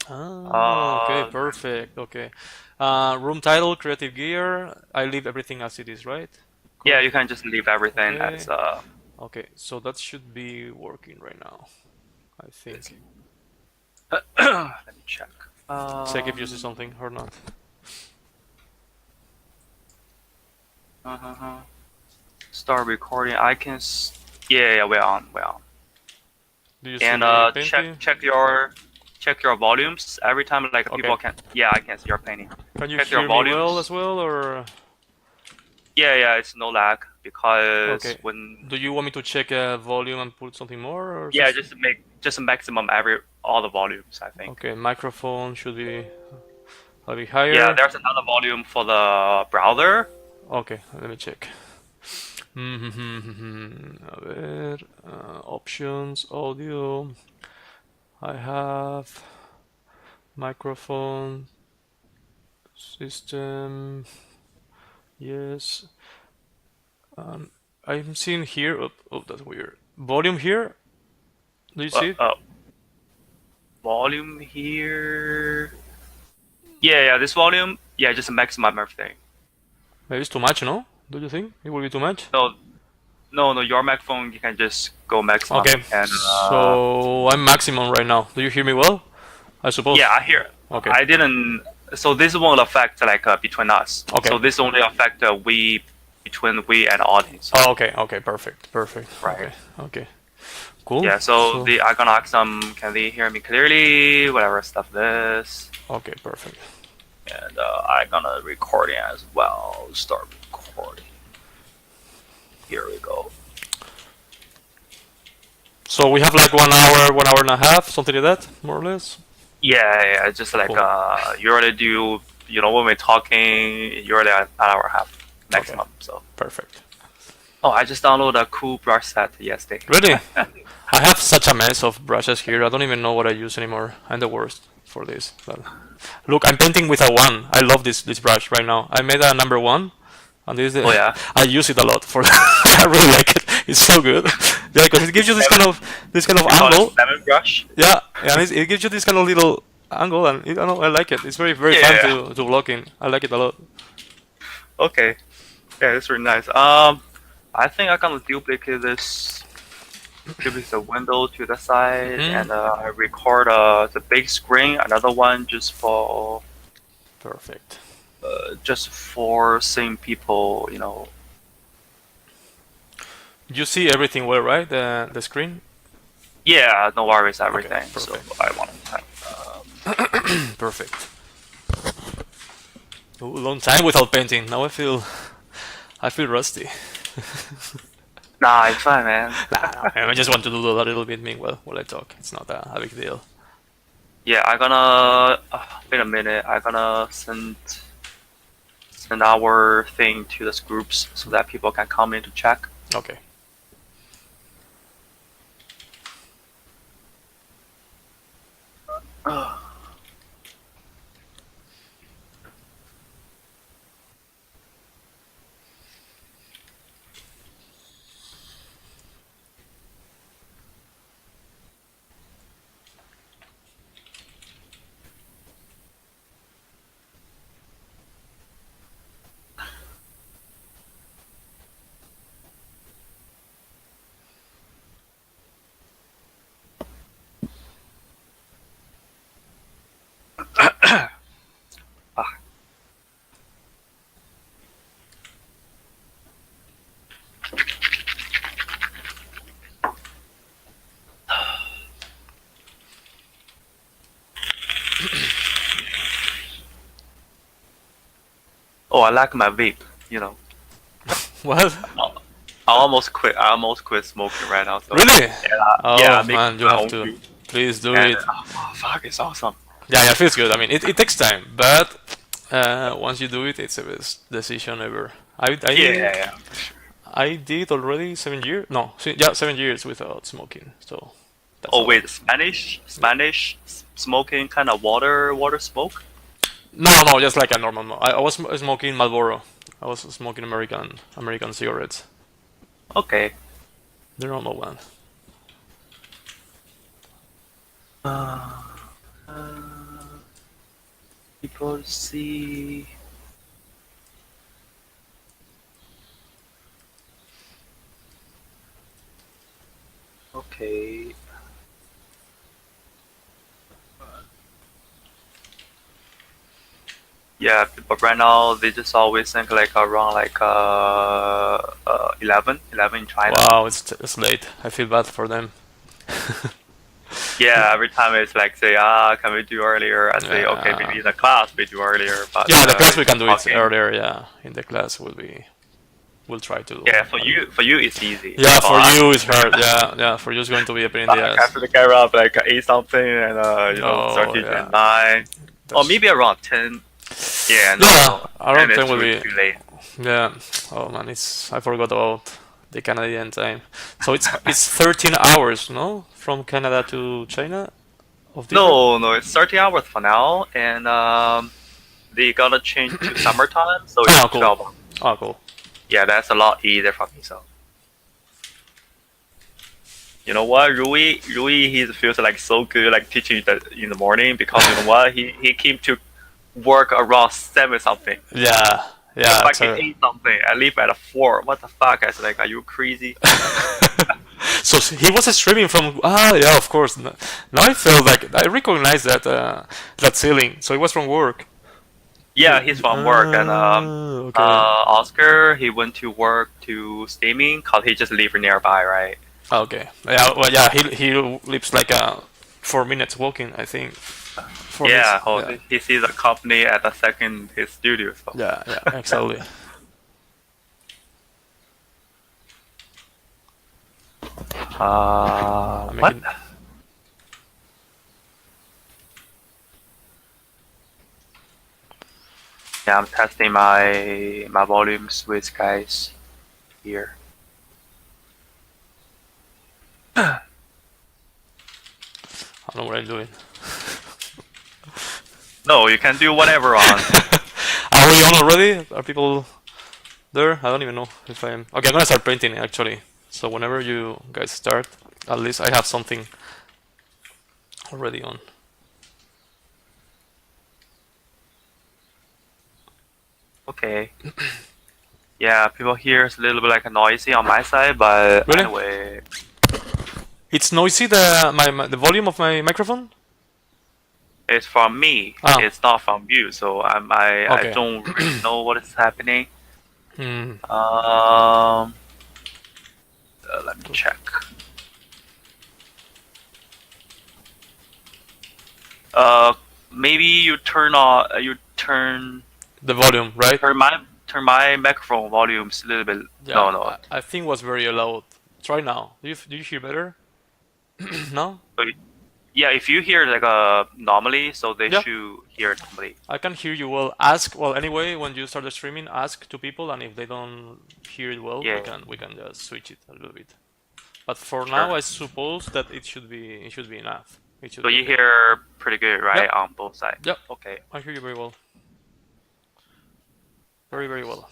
Ah, okay, Uh, perfect. Okay. Room title, creative gear. I leave everything as it is, right? yeah, Correct. you can just leave everything as Okay. Okay, so that should be working right now, I this. think. Let me check. Check if you see something or not. Uh, Start recording. Yeah, we're on. We're on. Do you see And me check painting? check your volumes every time. Like people Okay. can. Yeah, I can see your painting. Can you Check your hear me well as volumes. well, or Yeah, it's no lag because okay? when Do you want me to check volume and put something more, or yeah, just just to make just a maximum all the volumes. I think. okay? Microphone should be a bit Yeah, higher. there's another volume for the browser. Okay, let me check. A ver, options, audio. I have microphone system. Yes. I'm seeing here. Oh, oh, that's weird. Volume here. Do you Uh, see it? uh, Volume here. Yeah, this volume. Yeah, just maximum everything. Maybe it's too much, no? Do you think it will be too much? No, no, your microphone you can just go maximum Okay, and so I'm maximum right now. Do you hear me well? I yeah, suppose. I hear. Okay, I didn't. So this won't affect like between us. okay. So this only affect we between we and audience. Oh, okay, okay, perfect, perfect. Right. Okay, okay, cool. Yeah. So So, I gonna ask them. Can they hear me clearly? Whatever stuff this. okay, perfect. And I gonna recording as well. Start recording. Here we go. So we have like 1 hour, 1 hour and a half, something like that, more or less. Yeah, just like Cool. you already do. You know, when we're talking, you're already an hour and a half Okay, maximum. So. perfect. Oh, I just downloaded a cool brush set yesterday. Really? I have such a mess of brushes here. I don't even know what I use anymore. I'm the worst for this. But look, I'm painting with a one. I love this brush right now. I made a number one, and this Oh yeah, I use it a lot for. I really like it. It's so good. Yeah, because it gives you this kind of you call it angle. lemon brush? Yeah, and it gives you this kind of little angle, and I don't know, I like it. It's very very Yeah, fun yeah, yeah. to block in. I like it a lot. Okay. Yeah, that's really nice. I think I'm gonna duplicate this. Duplicate the window to the side Hmm. and I record the big screen. Another one Perfect. just for seeing people. You know. You see everything well, right? The screen. Yeah, no worries, Okay, everything. So perfect. I want to. Perfect. Ooh, long time without painting. Now I feel rusty. Nah, it's fine, man. Nah, I just want to do a little bit meanwhile while I talk. It's not a big deal. Yeah, I'm gonna wait a minute. I'm gonna send our thing to the groups so that people can come in to check. Okay. Ah, oh, I like my vape. You know, What? I almost quit smoking right now. So Really? yeah, Oh I'm making man, you my have own to. vape, Please do and it. oh, fuck, it's awesome. Yeah, yeah, it feels good. I mean, it takes time, but once you do it, it's the best decision ever. Yeah, yeah, yeah. I did already 7 years. No, yeah, 7 years without smoking. So that's a Oh lot. wait, Spanish smoking kind of water smoke. No, no, just like a normal. I was smoking Marlboro. I was smoking American cigarettes. Okay. The normal one. People see. Okay. Yeah, but right now they just always think like around like 11 in China. Wow, it's late. I feel bad for them. Yeah, every time it's like say can we do earlier? I say okay, Yeah. maybe in the class we do earlier. But Yeah, the class we can do it talking. earlier. Yeah, in the class we'll try to. Yeah, for you it's easy. Yeah, So for you it's hard. Yeah, for you it's going to be a pain in the I ass. have to get up like 8 something and start teaching yeah. at 9. Or That's- maybe around 10. Yeah, no, Yeah, no. around 10 10 is will too, be. too late. Yeah. Oh man, I forgot about the Canadian time. So it's 13 hours, no, from Canada to China. Of difference? No, it's 30 hours for now, and they gotta change to summertime, so it's Cool. 12 hours. Oh, cool. Yeah, that's a lot easier for me. So, you know what, Rui, he feels like so good, like teaching in the morning because you know what, he came to work around 7 something. Yeah. Yeah. Like 8 something. I leave at 4. What the fuck? I was like, are you crazy? So he was streaming from. Yeah, of course. Now I feel like I recognize that ceiling. So it was from work. Yeah, he's from work, and Okay. Oscar, he went to work to streaming cause he just live nearby, right? Okay. Yeah. Well, yeah. He lives like 4 minutes walking, I think. 4 Yeah, minutes. he sees a company at the second his studio. So. Yeah. Yeah. Exactly. What? Yeah, I'm testing my volumes with guys here. I don't know what I'm doing. No, you can do whatever on. Are we on already? Are people there? I don't even know if I am. Okay, I'm gonna start painting actually. So whenever you guys start, at least I have something already on. Okay. Yeah, people here is a little bit like noisy on my side, but Really? anyway. It's noisy, the volume of my microphone? It's from me. Ah. It's not from you, so I Okay. don't really know what is happening. Hmm. Let me check. Maybe you turn The volume, right? turn my microphone volumes a little bit. Yeah, No. I think it was very loud. Try now. Do you hear better? No? Yeah, if you hear like normally, so they Yeah. should hear it normally. I can hear you well. Anyway, when you start the streaming, ask to people, and if they don't hear it well, Yeah. we can just switch it a little bit. But for now, I suppose that it should be enough. It should So be you okay. hear pretty good, right, Yep. on both sides? Yep. Okay. I hear you very well. Very, very well.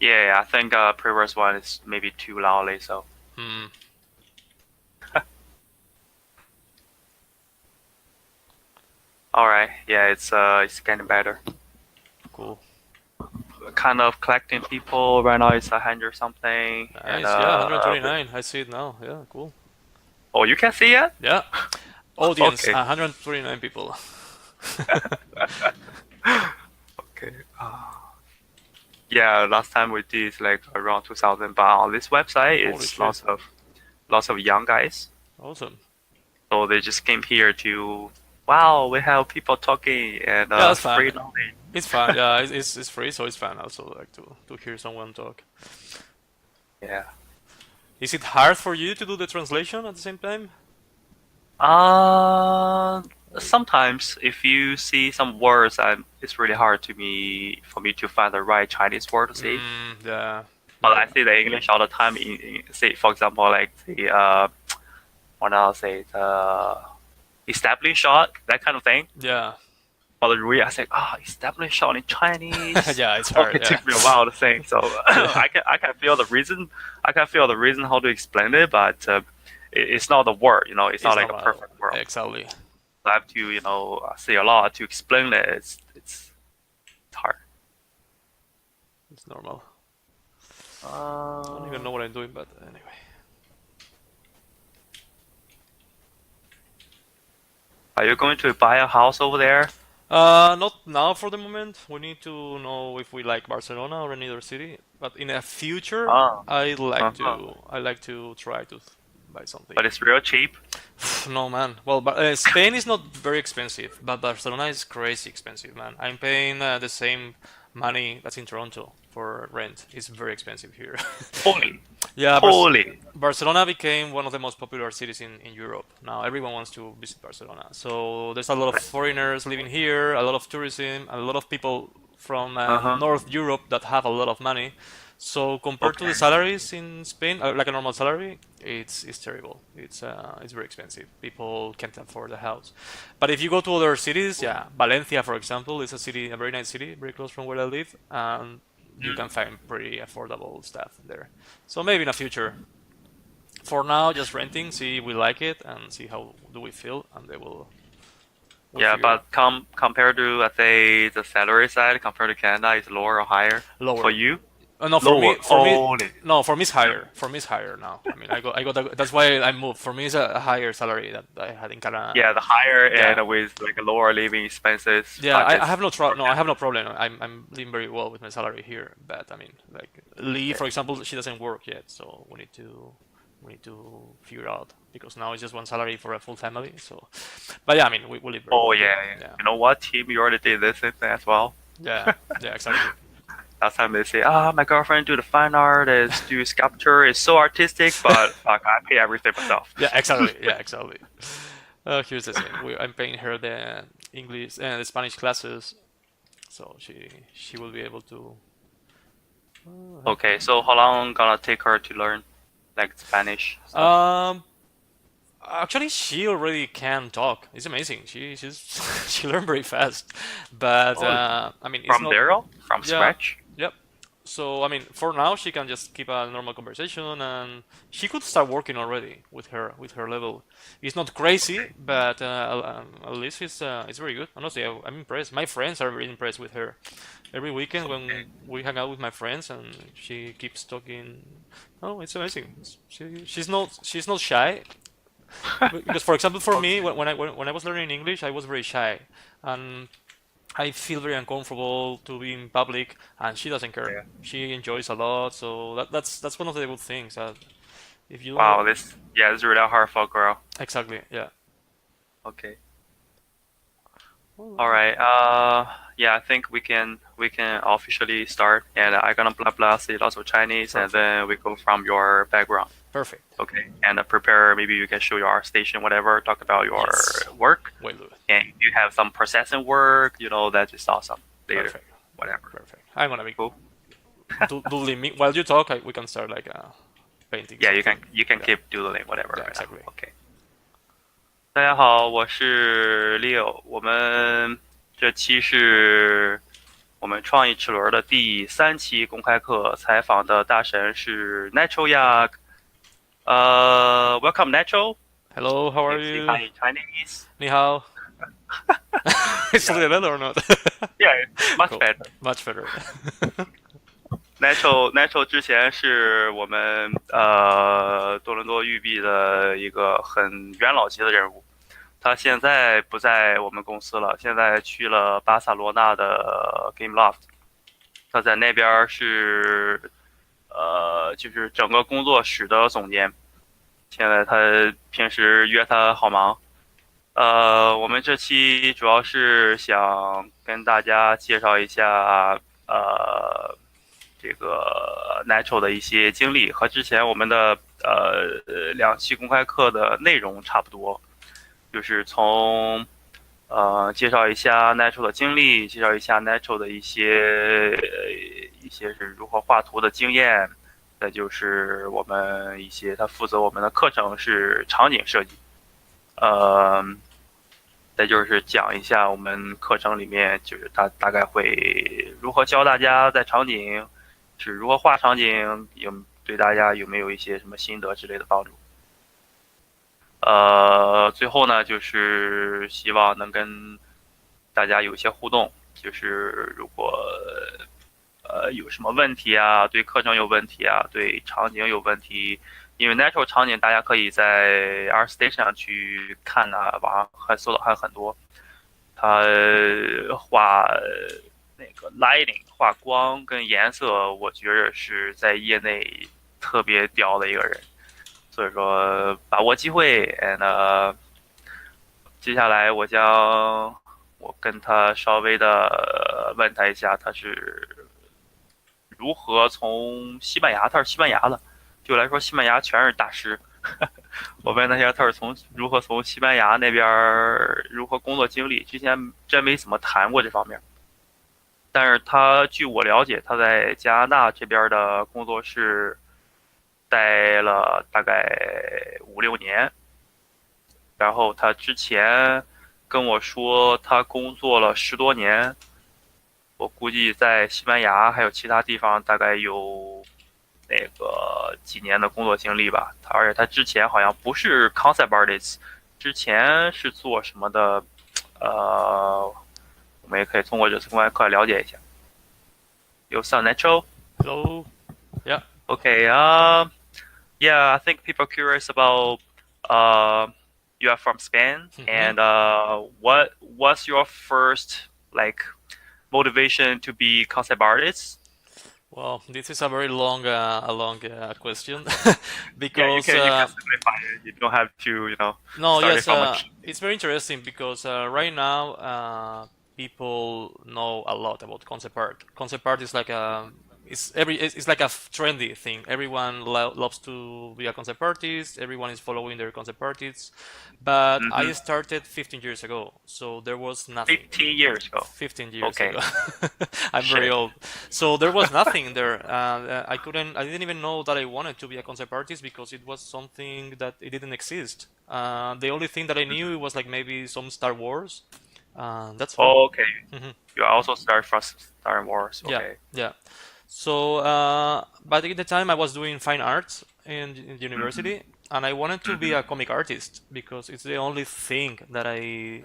Yeah, I think previous one is maybe too loudly, so. Hmm. Alright, yeah, it's getting better. Cool. Kind of collecting people right now. It's 100 something. Nice. And, Yeah, 129. I see it now. Yeah, cool. Oh, you can see it? Yeah. Audience, Okay. 129 people. Okay. Yeah, last time we did like around 2,000, but on this website Holy it's shit. lots of young guys. Awesome. So they just came here to, wow, we have people talking and Yeah, that's free fine. knowledge. It's fun. Yeah, it's free, so it's fun also like to hear someone talk. Yeah. Is it hard for you to do the translation at the same time? Sometimes if you see some words, it's really hard for me to find the right Chinese word to say. Yeah. But I say the English all the time. Say, for example, like the what I'll say, the established shot, that kind of thing. Yeah. But the Rui, I say, established shot in Chinese. Yeah, it's hard. It Yeah. took me a while to think. So I can feel the reason. I can feel the reason how to explain it, but it's not the word. It's not like a perfect word. Exactly. I have to, say a lot to explain it. It's hard. It's normal. I don't even know what I'm doing, but anyway. Are you going to buy a house over there? Not now for the moment. We need to know if we like Barcelona or any other city. But in the future, I like to try to buy something. But it's real cheap. No, man. Well, Spain is not very expensive, but Barcelona is crazy expensive, man. I'm paying the same money that's in Toronto for rent. It's very expensive here. Holy. Yeah, Holy. Barcelona became one of the most popular cities in Europe. Now everyone wants to visit Barcelona. So there's a lot of foreigners living here, a lot of tourism, a lot of people from North Europe that have a lot of money. So compared to the salaries in Spain, like a normal salary, it's terrible. It's very expensive. People can't afford a house. But if you go to other cities, yeah, Valencia, for example, is a very nice city, very close from where I live, and you can find pretty affordable stuff there. So maybe in the future. For now, just renting, see if we like it, and see how do we feel, and they will. Yeah, but compared to, let's say, the salary side, compared to Canada, is lower or higher? Lower. For you? No, for me, it's higher. For me, it's higher now. I mean, I got. That's why I moved. For me, it's a higher salary that I had in Canada. Yeah, the higher and with like a lower living expenses. Yeah, I have no trouble. No, I have no problem. I'm living very well with my salary here. But I mean, like Lee, for example, she doesn't work yet, so we need to figure out because now it's just one salary for a full family. So, but yeah, I mean, we live. Oh yeah. You know what, Tim? You already did this as well. Yeah, exactly. Last time they say, my girlfriend do the fine art, do sculpture, is so artistic, but fuck, I pay everything myself. Yeah, exactly. Here's the thing. I'm paying her the English and the Spanish classes, so she will be able to. Okay, so how long gonna take her to learn, like Spanish? Actually, she already can talk. It's amazing. She learned very fast, but I mean, it's from scratch. Yep. So I mean, for now, she can just keep a normal conversation, and she could start working already with her level. It's not crazy, but at least it's very good. Honestly, I'm impressed. My friends are very impressed with her. Every weekend when we hang out with my friends, and she keeps talking. Oh, it's amazing. She's not shy. Because, for example, for me, when I was learning English, I was very shy, and I feel very uncomfortable to be in public, and she doesn't care. Yeah. She enjoys a lot, so that's one of the good things. If you this is really hard for a girl. Exactly. Yeah. Okay. All right. I think we can officially start, and I'm gonna blah say lots of Chinese, and then we go from your background. Perfect. Okay, and prepare. Maybe you can show your art station, whatever. Talk about your work. And if you have some processing work, that's just awesome. Later, perfect. Whatever. Perfect. I'm gonna be cool. Doodling. While you talk, we can start painting. Yeah, you can keep doodling, whatever. Yeah, exactly. Okay. 大家好，我是 Leo。我们这期是我们创意齿轮的第3期公开课，采访的大神是 Nacho Yague。Welcome, Nacho. Hello, how are you? Hi, Chinese. 你好。Is it better or not? Yeah, much cool. better. Much better. Nacho 之前是我们多伦多育碧的一个很元老级的人物，他现在不在我们公司了，现在去了巴塞罗那的 Gameloft， 他在那边是就是整个工作室的总监，现在他平时约他好忙。我们这期主要是想跟大家介绍一下这个 Nacho 的一些经历，和之前我们的2期公开课的内容差不多，就是从介绍一下 Nacho 的经历，介绍一下 Nacho 的一些是如何画图的经验，再就是我们一些他负责我们的课程是场景设计，再就是讲一下我们课程里面就是他大概会如何教大家在场景是如何画场景，对大家有没有一些什么心得之类的帮助。最后呢，就是希望能跟大家有一些互动，就是如果有什么问题啊，对课程有问题啊，对场景有问题，因为 Natural 场景大家可以在 ArtStation 上去看啊，网上还搜到还有很多。他画那个 lighting 画光跟颜色，我觉着是在业内特别屌的一个人，所以说把握机会，and 接下来我跟他稍微的问他一下，他是如何从西班牙，他是西班牙的，对我来说西班牙全是大师。我问他一下，他是如何从西班牙那边如何工作经历，之前真没怎么谈过这方面。但是他据我了解，他在加拿大这边的工作室待了大概5、6年，然后他之前跟我说他工作了10多年，我估计在西班牙还有其他地方大概有那个几年的工作经历吧。而且他之前好像不是 concept artist，之前是做什么的？我们也可以通过这次公开课了解一下。有 Sun Nacho。 Hello. Yeah. Okay. Yeah, I think people are curious about you are from Spain, and what's your first like motivation to be concept artist? Well, this is a very long question Yeah, because you can simplify it. You don't have to, no, start it yes, from much. it's very interesting because right now people know a lot about concept art. Concept art is like it's like a trendy thing. Everyone loves to be a concept artist. Everyone is following their concept artists. But I started 15 years ago, so there was nothing. 15 years ago. 15 years Okay. ago. I'm very old. So there was nothing there. I didn't even know that I wanted to be a concept artist because it was something that it didn't exist. The only thing that I knew was like maybe some Star Wars. That's all. Oh, okay. You also start from Star Wars. Okay. Yeah. So, but at the time I was doing fine arts in university, and I wanted to be a comic artist because it's the only thing that I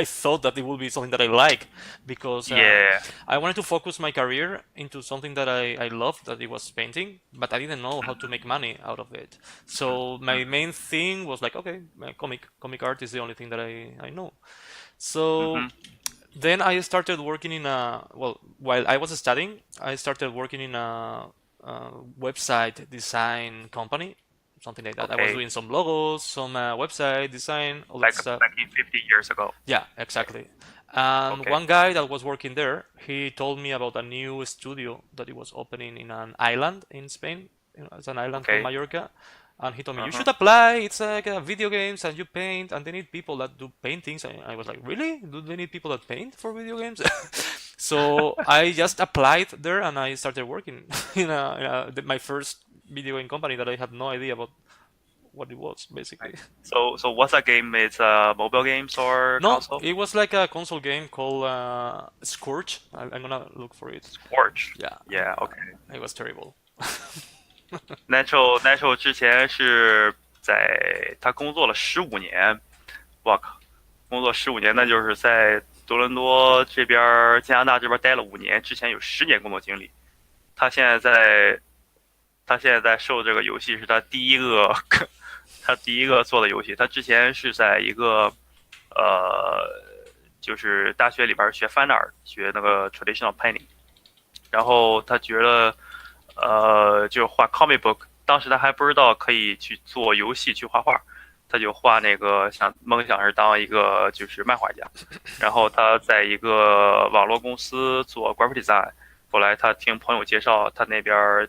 thought that it would be something that I like, because Yeah. I wanted to focus my career into something that I loved, that it was painting, but I didn't know how to make money out of it. So my main thing was like, okay, comic art is the only thing that I know. So then I started working while I was studying, I started working in a website design company, something like that. I was Okay. doing some logos, some website design, all that Like stuff. back in 50 years ago. Yeah, exactly. And Okay. one guy that was working there, he told me about a new studio that it was opening in an island in Spain. It's an island called Okay. Mallorca. And he told me, you should apply. It's like video games and you paint, and they need people that do paintings. And I was like, really? Do they need people that paint for video games? So I just applied there and I started working my first video game company that I had no idea about what it was, basically. So what's that game? It's mobile games or No, console? it was like a console game called Scorch. I'm gonna look for it. Scorch. Yeah, Yeah. Okay. it was terrible. Nacho 之前是他工作了15年，我靠，工作15年，那就是在多伦多这边、加拿大这边待了5年，之前有10年工作经历。他现在在受这个游戏是他第一个做的游戏。他之前是在一个就是大学里边学 fine art， 学那个 traditional painting， 然后他觉得就画 comic book， 当时他还不知道可以去做游戏去画画，他就画那个梦想是当一个就是漫画家，然后他在一个网络公司做 graphic design， 后来他听朋友介绍，他那边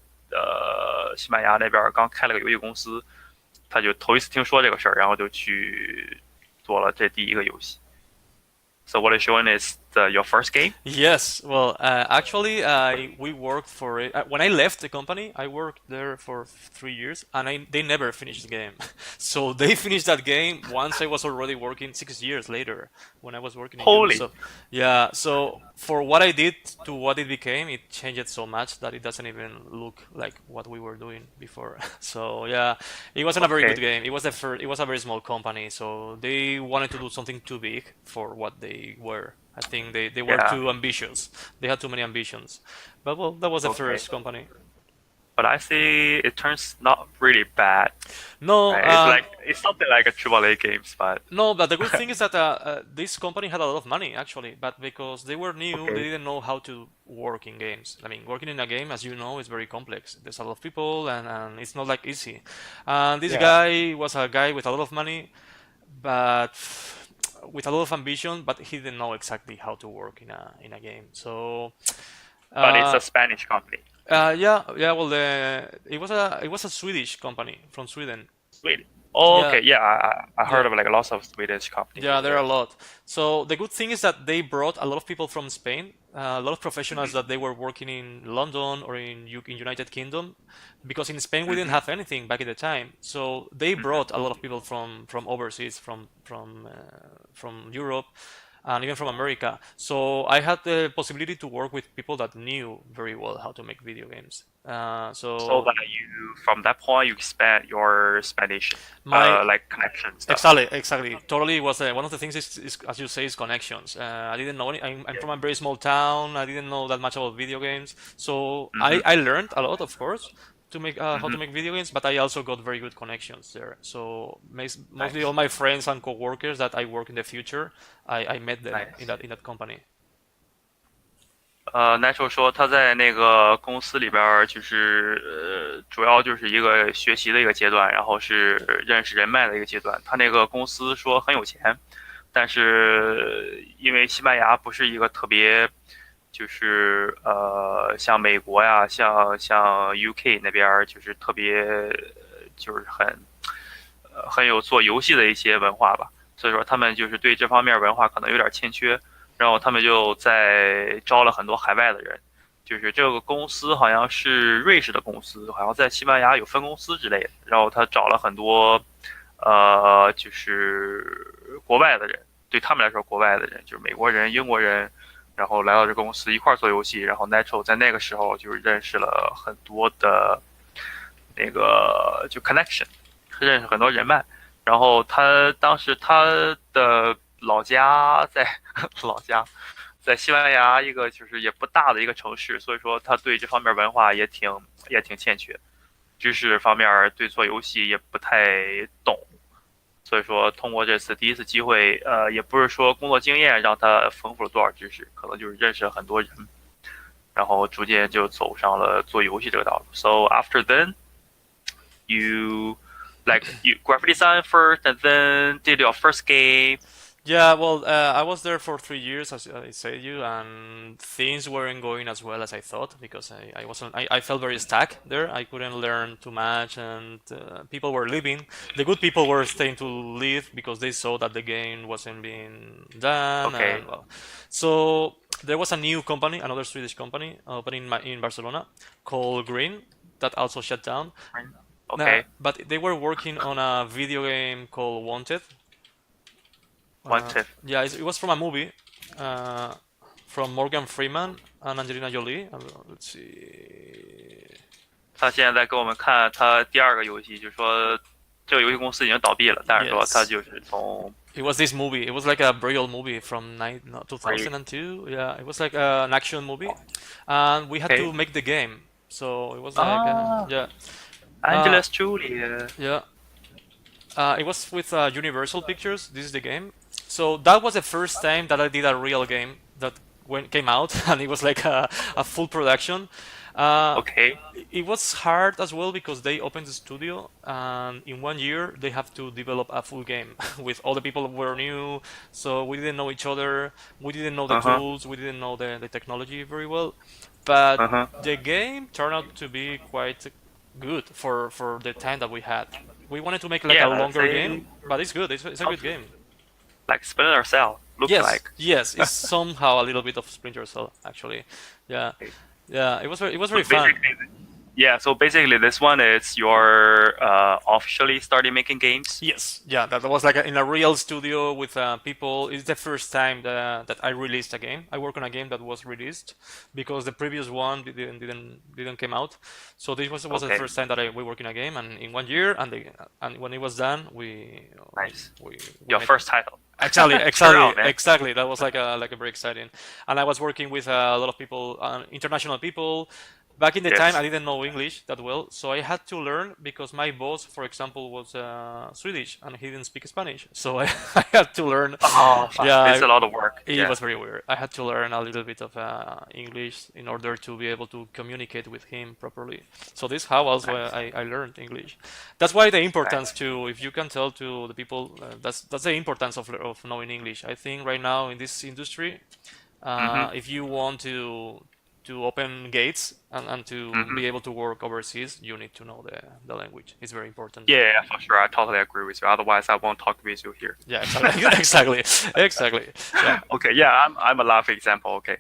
西班牙那边刚开了个游戏公司，他就头一次听说这个事儿，然后就去做了这第一个游戏。So what it's showing is your first game? Yes, well, actually, we worked for it. When I left the company, I worked there for 3 years, and they never finished the game. So they finished that game once I was already working 6 years later when I was working in Europe. Holy. So yeah, so for what I did to what it became, it changed so much that it doesn't even look like what we were doing before. So yeah, it wasn't a very good Okay. game. It was it was a very small company, so they wanted to do something too big for what they were. I think they were Yeah. too ambitious. They had too many ambitions. But well, that was the Okay. first company. But I see it turns not really bad. No, Right? It's something like a AAA games, but no, but the good thing is that this company had a lot of money actually, but because they were new, they okay. didn't know how to work in games. I mean, working in a game, as you know, is very complex. There's a lot of people, and it's not like easy. And this Yeah. guy was a guy with a lot of money, but with a lot of ambition, but he didn't know exactly how to work in a game. So But it's uh, a Spanish company. yeah, yeah. Well, it was a Swedish company from Sweden. Sweden. Oh, Yeah, okay. Yeah, I yeah, heard of like lots of Swedish companies yeah. over There are there. a lot. So the good thing is that they brought a lot of people from Spain, a lot of professionals Hmm. that they were working in London or in United Kingdom, because in Spain we didn't Hmm. have anything back at the time. So they Hmm. brought a lot of people from overseas, from Europe, and even from America. So I had the possibility to work with people that knew very well how to make video games. So So that from that point, you expand your Spanish, my like connection stuff. exactly. Totally was one of the things is as you say is connections. I didn't know any. I'm Yeah. from a very small town. I didn't know that much about video games, so Hmm. I learned a lot, of course, to make how to Hmm. make video games. But I also got very good connections there. So mostly all Nice. my friends and coworkers that I work in the future, I met them Nice. in that company. Nacho 说他在那个公司里边儿就是主要就是一个学习的一个阶段，然后是认识人脉的一个阶段。他那个公司说很有钱，但是因为西班牙不是一个特别就是像美国呀，像 UK 那边儿就是特别就是很有做游戏的一些文化吧，所以说他们就是对这方面文化可能有点欠缺，然后他们就在招了很多海外的人，就是这个公司好像是瑞士的公司，好像在西班牙有分公司之类的，然后他找了很多就是国外的人，对他们来说国外的人就是美国人、英国人。然后来到这公司一块儿做游戏，然后 Nacho 在那个时候就认识了很多的那个就 connection，认识很多人脉。然后他当时他的老家在老家在西班牙一个就是也不大的一个城市，所以说他对这方面文化也挺欠缺，知识方面对做游戏也不太懂。所以说，通过这次第一次机会，也不是说工作经验让他丰富了多少知识，可能就是认识了很多人，然后逐渐就走上了做游戏这个道路。So after then, you graphic design first, and then did your first game. Yeah, well, I was there for 3 years, as I said you, and things weren't going as well as I thought because I wasn't. I felt very stuck there. I couldn't learn too much, and people were leaving. The good people were staying to leave because they saw that the game wasn't being done, and Okay, well, so there was a new company, another Swedish company, opening in Barcelona called Green that also shut down. okay, But they were working on a video game called Wanted. one tip. Yeah, it was from a movie uh, from Morgan Freeman and Angelina Jolie. Let's see. 他现在在给我们看他第二个游戏，就是说这个游戏公司已经倒闭了，但是说他 Yes. 就是从 It was this movie. It was like a burial movie from no, 回 2002. Yeah, it was like an action movie, and we had to OK make the game. So it was like啊 yeah, uh, Angeles Julie yeah. It was with Universal Pictures. This is the game. So that was the first time that I did a real game that came out, and it was like a full production. Uh, OK it was hard as well because they opened the studio, and in 1 year they have to develop a full game with all the people who were new. So we didn't know each other. We didn't know the 嗯哼 tools. We didn't know the technology very well. But 嗯哼 the game turned out to be quite good for the time that we had. We wanted to make like a Yeah, longer game, they but it's good. It's a good game. like Splinter Cell. looks Yes, like. yes, it's somehow a little bit of Splinter Cell actually. Yeah, yeah, it was So very fun. basically, yeah. So basically, this one is your officially started making games. Yes, yeah, that was like in a real studio with people. It's the first time that I released a game. I work on a game that was released because the previous one didn't came out. So this was the Okay, first time that we work in a game, and in 1 year, and when it was done, nice. we Your made. first title. Exactly, Turn out, exactly, man. exactly. That was like a very exciting, and I was working with a lot of people, international people. Back in the time, Yes. I didn't know English that well, so I had to learn because my boss, for example, was Swedish and he didn't speak Spanish. So I had to learn. Oh, fuck. Yeah, It's a lot of work. it Yeah. was very weird. I had to learn a little bit of English in order to be able to communicate with him properly. So this is how also Nice. I learned English. That's why the importance Nice. to, if you can tell to the people, that's the importance of knowing English. I think right now in this industry, Mm-hmm. if you want to open gates and to Mm-hmm. be able to work overseas, you need to know the language. It's very important. Yeah, yeah, for sure. I totally agree with you. Otherwise, I won't talk with you here. Yeah, exactly, exactly, exactly. Yeah. Okay, yeah, I'm a live example. Okay.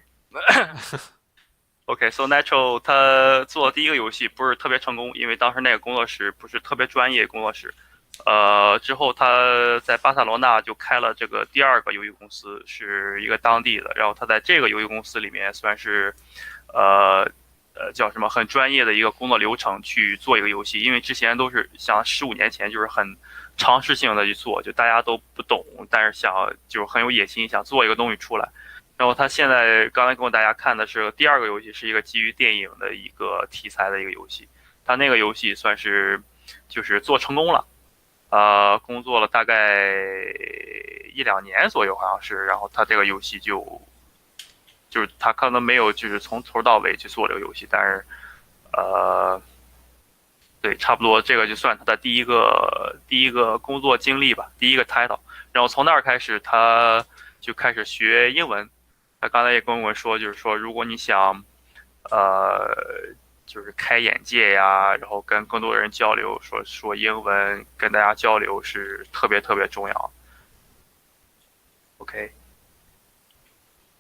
OK，so Nacho 他做的第一个游戏不是特别成功，因为当时那个工作室不是特别专业工作室。之后他在巴塞罗那就开了这个第二个游戏公司，是一个当地的。然后他在这个游戏公司里面算是，叫什么很专业的一个工作流程去做一个游戏，因为之前都是像15年前就是很尝试性的去做，就大家都不懂，但是想就是很有野心，想做一个东西出来。然后他现在刚才给大家看的是第二个游戏，是一个基于电影的一个题材的一个游戏。他那个游戏算是就是做成功了，工作了大概1-2年左右好像是。然后他这个游戏就是他可能没有就是从头到尾去做这个游戏，但是对，差不多这个就算他的第一个工作经历吧，第一个 title。然后从那儿开始，他就开始学英文。他刚才也跟我说，就是说，如果你想，就是开眼界呀，然后跟更多的人交流，说英文，跟大家交流是特别特别重要。OK，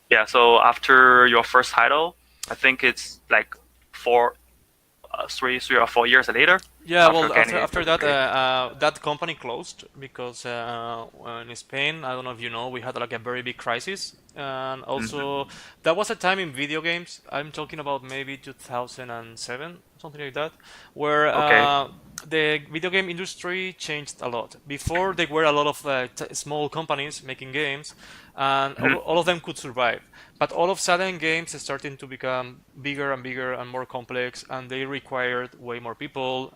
yeah. So after your first title, I think it's like 3 or 4 years later. Yeah, well, getting after into that, okay. that company closed because in Spain, I don't know if you know, we had like a very big crisis, and also that was a time in video games. I'm talking about maybe 2007, something like that, where Okay. the video game industry changed a lot. Before, there were a lot of small companies making games, and all of them could survive. But all of a sudden, games starting to become bigger and more complex, and they required way more people.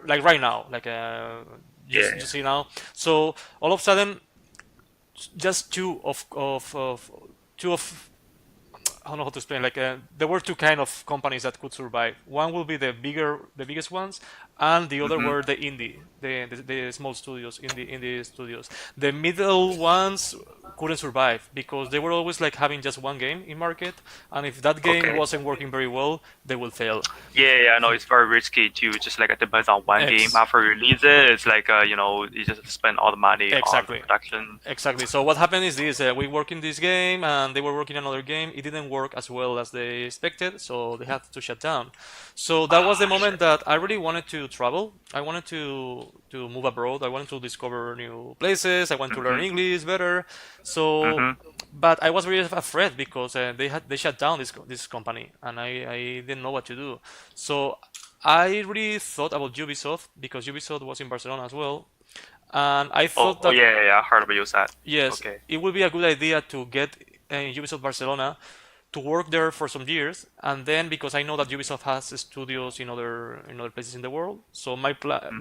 Like right now, like Yeah. you see now. So all of a sudden, just two of I don't know how to explain. Like there were two kind of companies that could survive. One will be the biggest ones, and the other were the indie, the small studios, indie studios. The middle ones couldn't survive because they were always like having just one game in market, and if that game Okay. wasn't working very well, they will fail. Yeah, I know it's very risky to just like it depends on one game. Ex- After you release it, it's like you just spend all the money on exactly. production. Exactly. So what happened is this: we work in this game, and they were working on another game. It didn't work as well as they expected, so they had to shut down. So that was the moment that I really wanted to travel. I wanted to move abroad. I wanted to discover new places. I wanted to learn English better. So, but I was really afraid because they shut down this company, and I didn't know what to do. So I really thought about Ubisoft because Ubisoft was in Barcelona as well, and I thought that Yeah, I heard about you that. yes, Okay. it would be a good idea to get Ubisoft Barcelona to work there for some years, and then because I know that Ubisoft has studios in other places in the world, so my plan,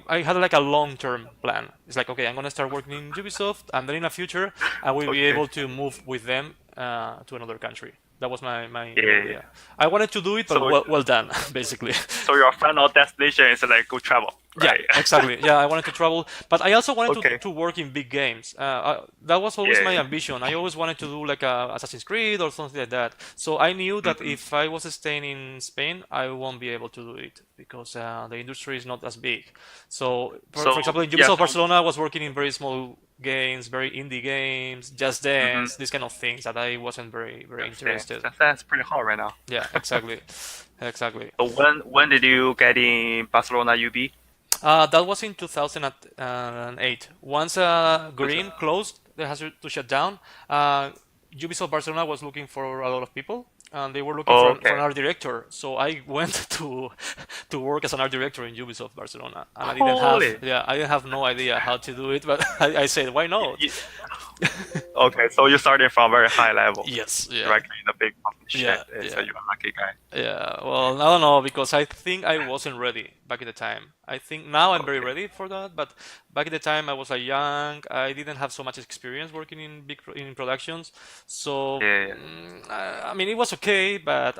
I had like a long-term plan. It's like, okay, I'm gonna start working in Ubisoft, and then in the future I will be Okay. able to move with them to another country. That was my Yeah. idea. I wanted to do it, but So- well done, basically. So your final destination is like go travel. right? Yeah, exactly. Yeah, I wanted to travel, but I also wanted Okay. to work in big games. That was always my Yeah. ambition. I always wanted to do like a Assassin's Creed or something like that. So I knew that Mhm. if I was staying in Spain, I won't be able to do it because the industry is not as big. So, for So example, in yeah, Ubisoft so Barcelona, I was working in very small games, very indie games, Just mhm. Dance, these kind of things that I wasn't very That's it. interested. That's pretty hard right now. Yeah, exactly, exactly. So when did you get in Barcelona UB? That was in 2008. Once Green closed, they had to shut down. Ubisoft Barcelona was looking for a lot of people, and they were looking for Okay. an art director. So I went to work as an art director in Ubisoft Barcelona, and Holy. I didn't have no idea how to do it, but I said, why not? You, okay, so you started from very high level, Yes, yeah. directly in the big company. Shit, Yeah, so yeah. you're a lucky guy. Yeah, well, I don't know because I think I wasn't ready back in the time. I think now I'm very Okay. ready for that, but back in the time I was like young. I didn't have so much experience working in productions, so Yeah, yeah. I mean it was okay, but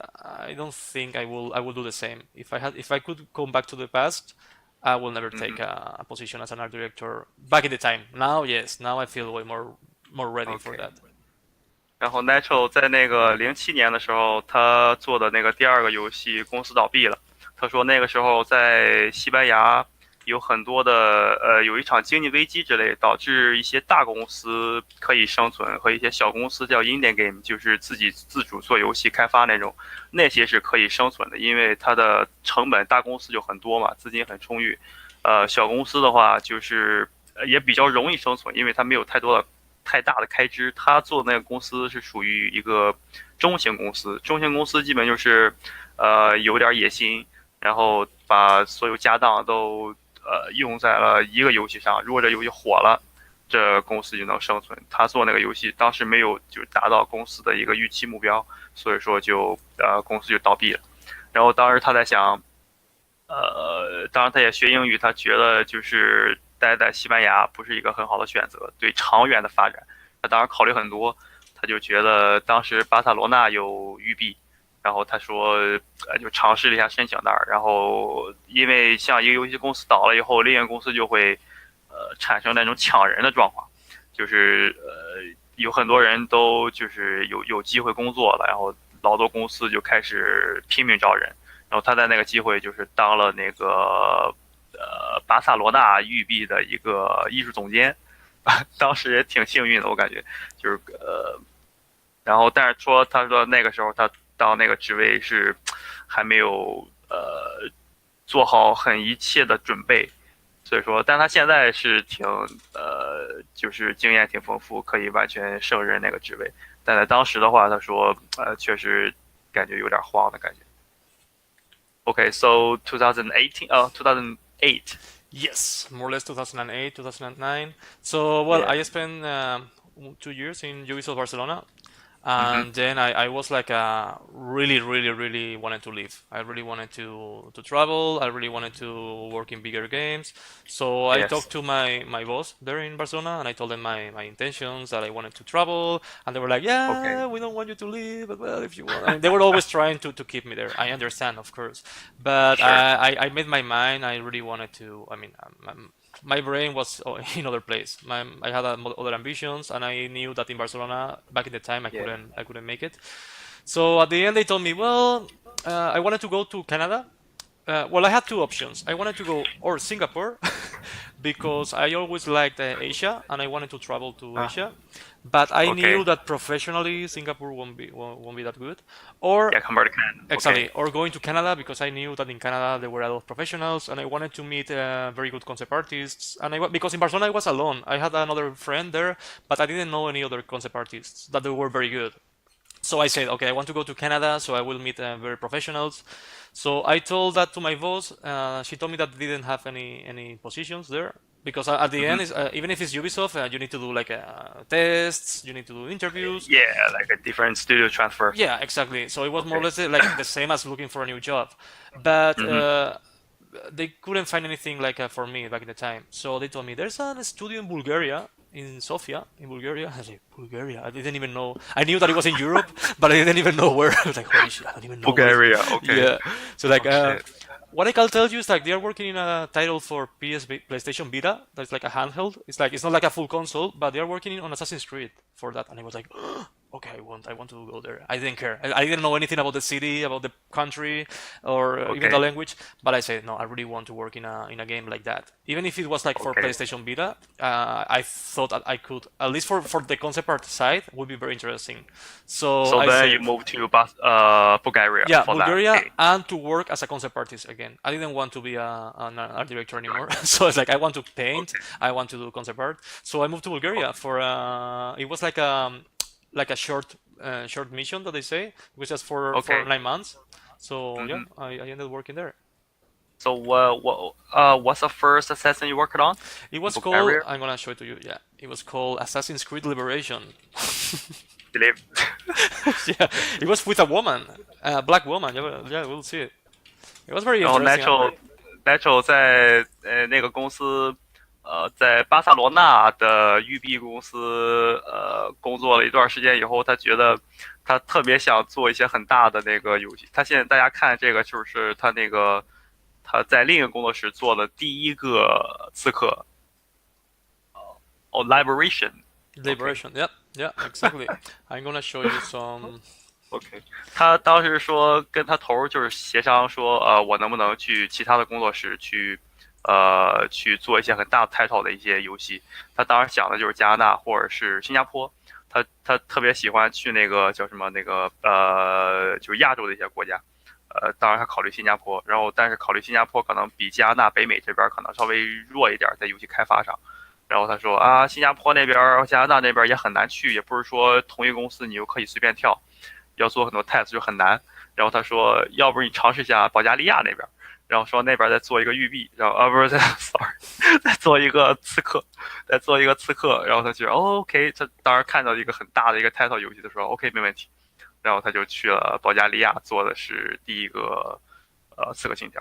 I don't think I will do the same. If I could come back to the past, I will never take Mhm. a position as an art director back in the time. Now, yes, now I feel way more ready for OK。that. 然后 Nacho 在那个07年的时候，他做的那个第二个游戏公司倒闭了。他说那个时候在西班牙有很多的有一场经济危机之类，导致一些大公司可以生存，和一些小公司叫 indie game，就是自己自主做游戏开发那种，那些是可以生存的，因为它的成本大公司就很多嘛，资金很充裕。小公司的话就是也比较容易生存，因为它没有太大的开支。他做的那个公司是属于一个中型公司，中型公司基本就是有点野心，然后把所有家当都用在了一个游戏上。如果这游戏火了，这公司就能生存。他做那个游戏当时没有就达到公司的一个预期目标，所以说就公司就倒闭了。然后当时他在想，当然他也学英语，他觉得就是待在西班牙不是一个很好的选择，对长远的发展，他当时考虑很多，他就觉得当时巴塞罗那有育碧，然后他说，就尝试了一下申请那儿，然后因为像一个游戏公司倒了以后，另一个公司就会，产生那种抢人的状况，就是有很多人都就是有机会工作了，然后老多公司就开始拼命招人，然后他在那个机会就是当了那个巴塞罗那育碧的一个艺术总监，当时也挺幸运的，我感觉就是然后但是他说那个时候他到那个职位是还没有做好很一切的准备，所以说，但他现在是挺就是经验挺丰富，可以完全胜任那个职位。但在当时的话，他说确实感觉有点慌的感觉。Okay, so 2018, 2008. Yes, more or less 2008, 2009. So, well, Yeah. I spent 2 years in Ubisoft Barcelona, Mhm. and then I was like really wanted to leave. I really wanted to travel. I really wanted to work in bigger games. So I Yes. talked to my boss there in Barcelona, and I told them my intentions that I wanted to travel, and they were like, Okay. "Yeah, we don't want you to leave, but well, if you want." I mean, they were always trying to keep me there. I understand, of course, but Sure. I made my mind. I really wanted to. I mean, my brain was in other place. I had other ambitions, and I knew that in Barcelona back in the time Yeah. I couldn't make it. So at the end, they told me, well, I wanted to go to Canada. Well, I had two options. I wanted to go or Singapore because I always liked Asia and I wanted to travel to Ah. Asia, but I Okay. knew that professionally Singapore won't be that good. Or Yeah, convert to Canada. exactly, Okay. or going to Canada because I knew that in Canada there were a lot of professionals, and I wanted to meet very good concept artists. And because in Barcelona I was alone, I had another friend there, but I didn't know any other concept artists that they were very good. So I said, okay, I want to go to Canada, so I will meet very professionals. So I told that to my boss. She told me that they didn't have any positions there because at the Mhm. end, even if it's Ubisoft, you need to do like tests, you need to do interviews. Yeah, like a different studio transfer. Yeah, exactly. So it was more or Okay. less like the same as looking for a new job, but Mhm. they couldn't find anything like for me back in the time. So they told me there's a studio in Bulgaria, in Sofia, in Bulgaria. I was like, Bulgaria? I didn't even know. I knew that it was in Europe, but I didn't even know where. I was like, holy shit, I don't even know where. Bulgaria. Okay. Yeah. So like, Oh, shit. what I can tell you is like they are working in a title for PlayStation Vita. That's like a handheld. It's not like a full console, but they are working on Assassin's Creed for that. And I was like, okay, I want to go there. I didn't care. I didn't know anything about the city, about the country, or even the Okay. language. But I said, no, I really want to work in a game like that. Even if it was like for Okay. PlayStation Vita, I thought that I could, at least for the concept art side, would be very interesting. So So I then you said, moved to Bulgaria yeah, for that. Bulgaria, Okay. and to work as a concept artist again. I didn't want to be an art director anymore. So it's like I want to paint, Okay. I want to do concept art. So I moved to Bulgaria Okay. for it was like a short mission that they say. It was just for Okay. 9 months. So yeah, Hmm. I ended working there. So what's the first assassin you worked on It in was called, Bulgaria? I'm gonna show it to you. Yeah, it was called Assassin's Creed Liberation. Believe. Yeah, it was with a woman, a black woman. Yeah, we'll see it. It was very 然后 interesting. Nacho 在那个公司在巴塞罗那的育碧公司工作了一段时间以后，他觉得他特别想做一些很大的那个游戏。他现在大家看这个就是他在另一个工作室做的第一个刺客Liberation。OK Liberation. Yeah, yeah, exactly. I'm gonna show you some. OK，他当时说跟他头就是协商说，我能不能去其他的工作室去做一些很大的 title 的一些游戏。他当时想的就是加拿大或者是新加坡。他特别喜欢去那个叫什么那个就是亚洲的一些国家。当然他考虑新加坡，然后但是考虑新加坡可能比加拿大、北美这边可能稍微弱一点在游戏开发上。然后他说啊，新加坡那边、加拿大那边也很难去，也不是说同一公司你就可以随便跳，要做很多 test 就很难。然后他说，要不你尝试一下保加利亚那边，然后说那边再做一个育碧，然后不是，sorry，再做一个刺客，再做一个刺客。然后他觉得、OK，他当时看到一个很大的一个 title 游戏的时候 OK 没问题，然后他就去了保加利亚做的是第一个刺客信条。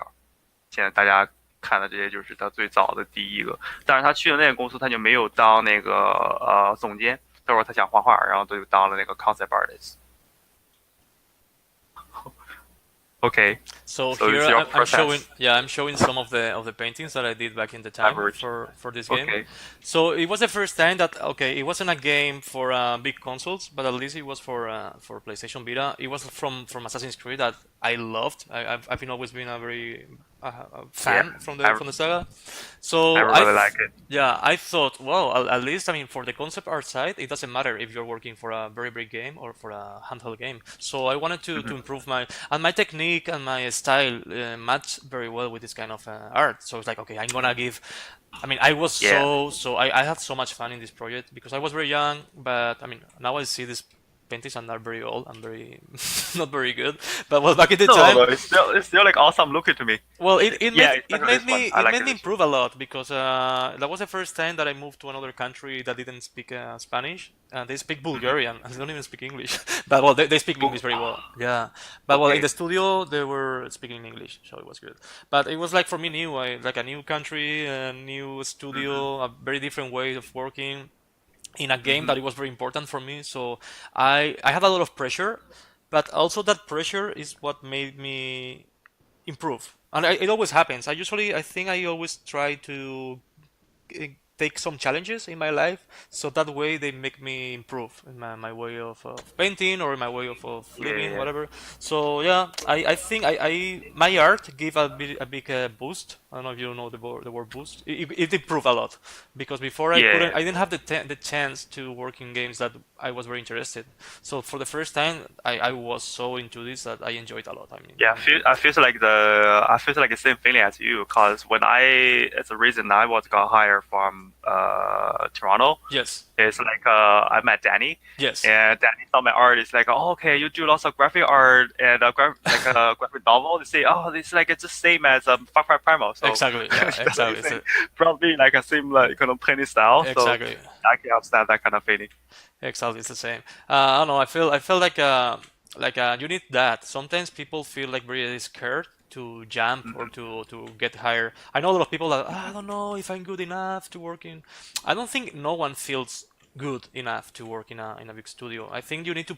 现在大家看的这些就是他最早的第一个，但是他去的那个公司他就没有当那个总监，他说他想画画，然后他就当了那个 concept artist。OK， So so here it's your I'm first showing, test. yeah, I'm showing some of the paintings that I did back in the time Average. for this game. Okay. So it was the first time that okay, it wasn't a game for big consoles, but at least it was for PlayStation Vita. It was from Assassin's Creed that I loved. I've been always been a very fan Yeah, from the saga. So I really like it. yeah, I thought, well, at least I mean for the concept art side, it doesn't matter if you're working for a very big game or for a handheld game. So I wanted to improve my technique and my style match very well with this kind of art. So it's like, okay, I'm gonna give. I mean, I was Yeah. I had so much fun in this project because I was very young, but I mean, now I see this paintings and are very old and very not very good. But well, back in the No, time, no, it's still like awesome looking to me. well, it Yeah, made it especially made this one. me I it like made me this one. improve a lot because that was the first time that I moved to another country that didn't speak Spanish. And they speak Bulgarian and they don't even speak English. But well, they speak English very well. Yeah. But well, in Okay. the studio they were speaking English, so it was good. But it was like for me new, like a new country, a new studio, a very different way of working in a game that it was very important for me. So I had a lot of pressure, but also that pressure is what made me improve. And it always happens. I think I always try to take some challenges in my life, so that way they make me improve in my way of painting or in my way of Yeah, living, yeah. whatever. So yeah, I think my art gave a big boost. I don't know if you know the word boost. It improved a lot because before Yeah. I didn't have the chance to work in games that I was very interested. So for the first time, I was so into this that I enjoyed a lot. I mean, Yeah, I feel like the same feeling as you. Cause when it's the reason I was got hired from Toronto. yes, It's like I met Danny, yes, and Danny saw my art. It's like, oh, okay, you do lots of graphic art and like a graphic novel. They say, oh, it's like it's the same as Far Cry Primal. So exactly, yeah, exactly. It's probably like a similar kind of painting style. So exactly. I can understand that kind of feeling. Exactly, it's the same. I don't know. I feel like you need that. Sometimes people feel like very scared to jump or to get higher. I know a lot of people that I don't know if I'm good enough to work in. I don't think no one feels good enough to work in a big studio. I think you need to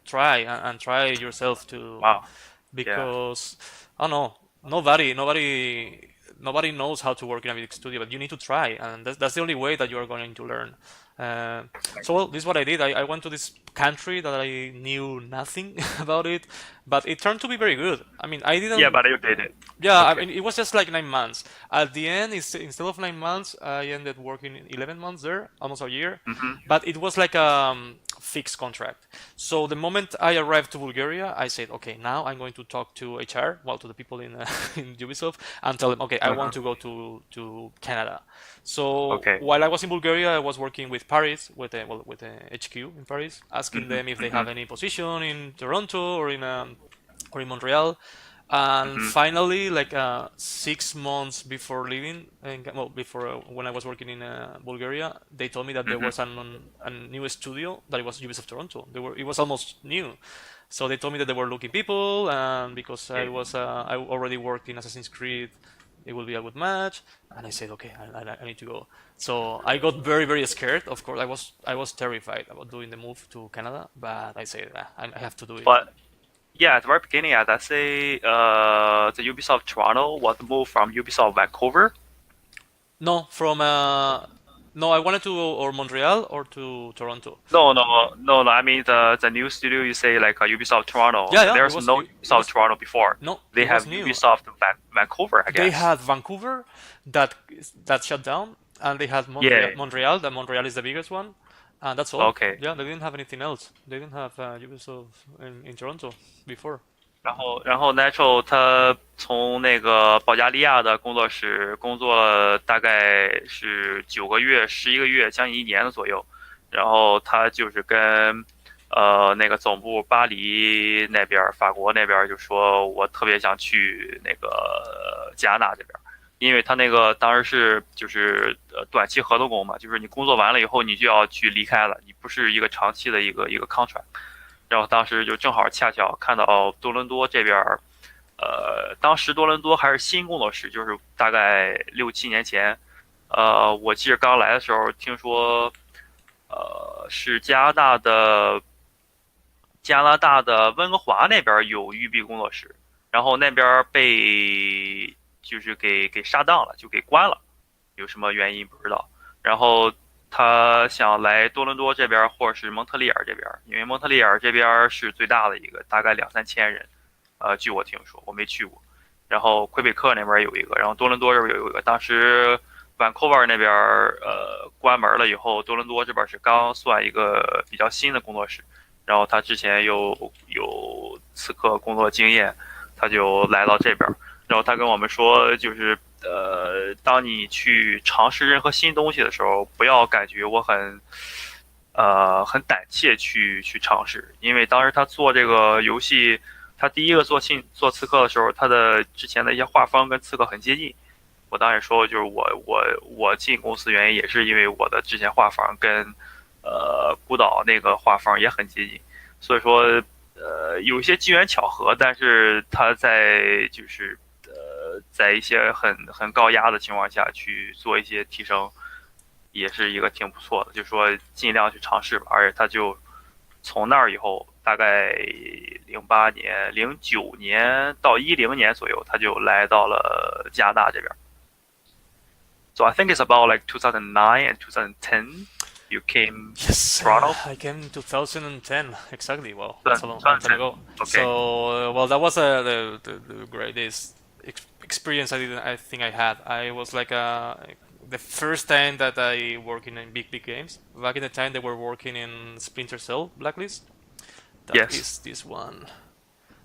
try and try yourself to Wow. Yeah. because I don't know. nobody knows how to work in a music studio, but you need to try, and that's the only way that you are going to learn. Uh, so well, this is what I did. I went to this country that I knew nothing about it, but it turned to be very good. I mean, I Yeah, didn't. but you did it. Yeah, I Okay. mean, it was just like 9 months. At the end, instead of 9 months, I ended working 11 months there, almost a year. Mm-hmm. But it was like a fixed contract. So the moment I arrived to Bulgaria, I said, okay, now I'm going to talk to HR, well, to the people in in Ubisoft, and tell them, okay, I want Uh-huh. to go to Canada. So Okay. while I was in Bulgaria, I was working with Paris, with the HQ in Paris, asking Mm-hmm. them if they Mm-hmm. have any position in Toronto or in Montreal. And Mm-hmm. finally, like 6 months before leaving, and, well, before when I was working in Bulgaria, they told me that there Mm-hmm. was a new studio that it was Ubisoft Toronto. It was almost new, so they told me that they were looking people, and because Yeah. I already worked in Assassin's Creed, it will be a good match. And I said, okay, I need to go. So I got very very scared. Of course, I was terrified about doing the move to Canada, but I said, I have to do it. But yeah, at the very beginning, as I say, the Ubisoft Toronto was moved from Ubisoft Vancouver. No, no, I wanted to go or Montreal or to Toronto. No, no, no, no. I mean the new studio you say like Ubisoft Toronto. Yeah, yeah, There's no it Ubisoft was Toronto before. no, They it was have new. Ubisoft Vancouver, I They guess. had Vancouver that shut down, and they had Yeah. Montreal. That Montreal is the biggest one, and that's all. OK。Yeah, they didn't have anything else. They didn't have Ubisoft in Toronto before. 然后 Nacho 他从那个保加利亚的工作室工作了大概是9个月、11个月，将近1年的左右。然后他就是跟那个总部巴黎那边、法国那边就说，我特别想去那个加拿大这边，因为他那个当时是就是短期合同工嘛，就是你工作完了以后你就要去离开了，你不是一个长期的一个 contract。然后当时就正好恰巧看到多伦多这边，当时多伦多还是新工作室，就是大概6、7年前，我记得刚来的时候听说，是加拿大的温哥华那边有育碧工作室，然后那边被就是给杀档了，就给关了，有什么原因不知道。然后他想来多伦多这边或者是蒙特利尔这边，因为蒙特利尔这边是最大的一个，大概2、3千人，据我听说，我没去过。然后魁北克那边有一个，然后多伦多这边有一个。当时 Vancouver 那边关门了以后，多伦多这边是刚算一个比较新的工作室，然后他之前又有刺客工作经验，他就来到这边。然后他跟我们说，就是当你去尝试任何新东西的时候，不要感觉我很胆怯去尝试，因为当时他做这个游戏，他第一个做刺客的时候，他的之前的一些画风跟刺客很接近。我当时说，就是我进公司原因也是因为我的之前画风跟孤岛那个画风也很接近，所以说有一些机缘巧合，但是他在就是在一些很高压的情况下去做一些提升，也是一个挺不错的，就说尽量去尝试吧。而且他就从那儿以后，大概08年、09年到10年左右，他就来到了加拿大这边。So I think it's about like 2009 and 2010. You came Yes, Toronto. I came in 2010 exactly. Well, that's a long time 2010. ago. Okay. So, well, that was the greatest experience I think I had. I was like the first time that I work in big games. Back in the time, they were working in Splinter Cell Blacklist. That Yes. is this one.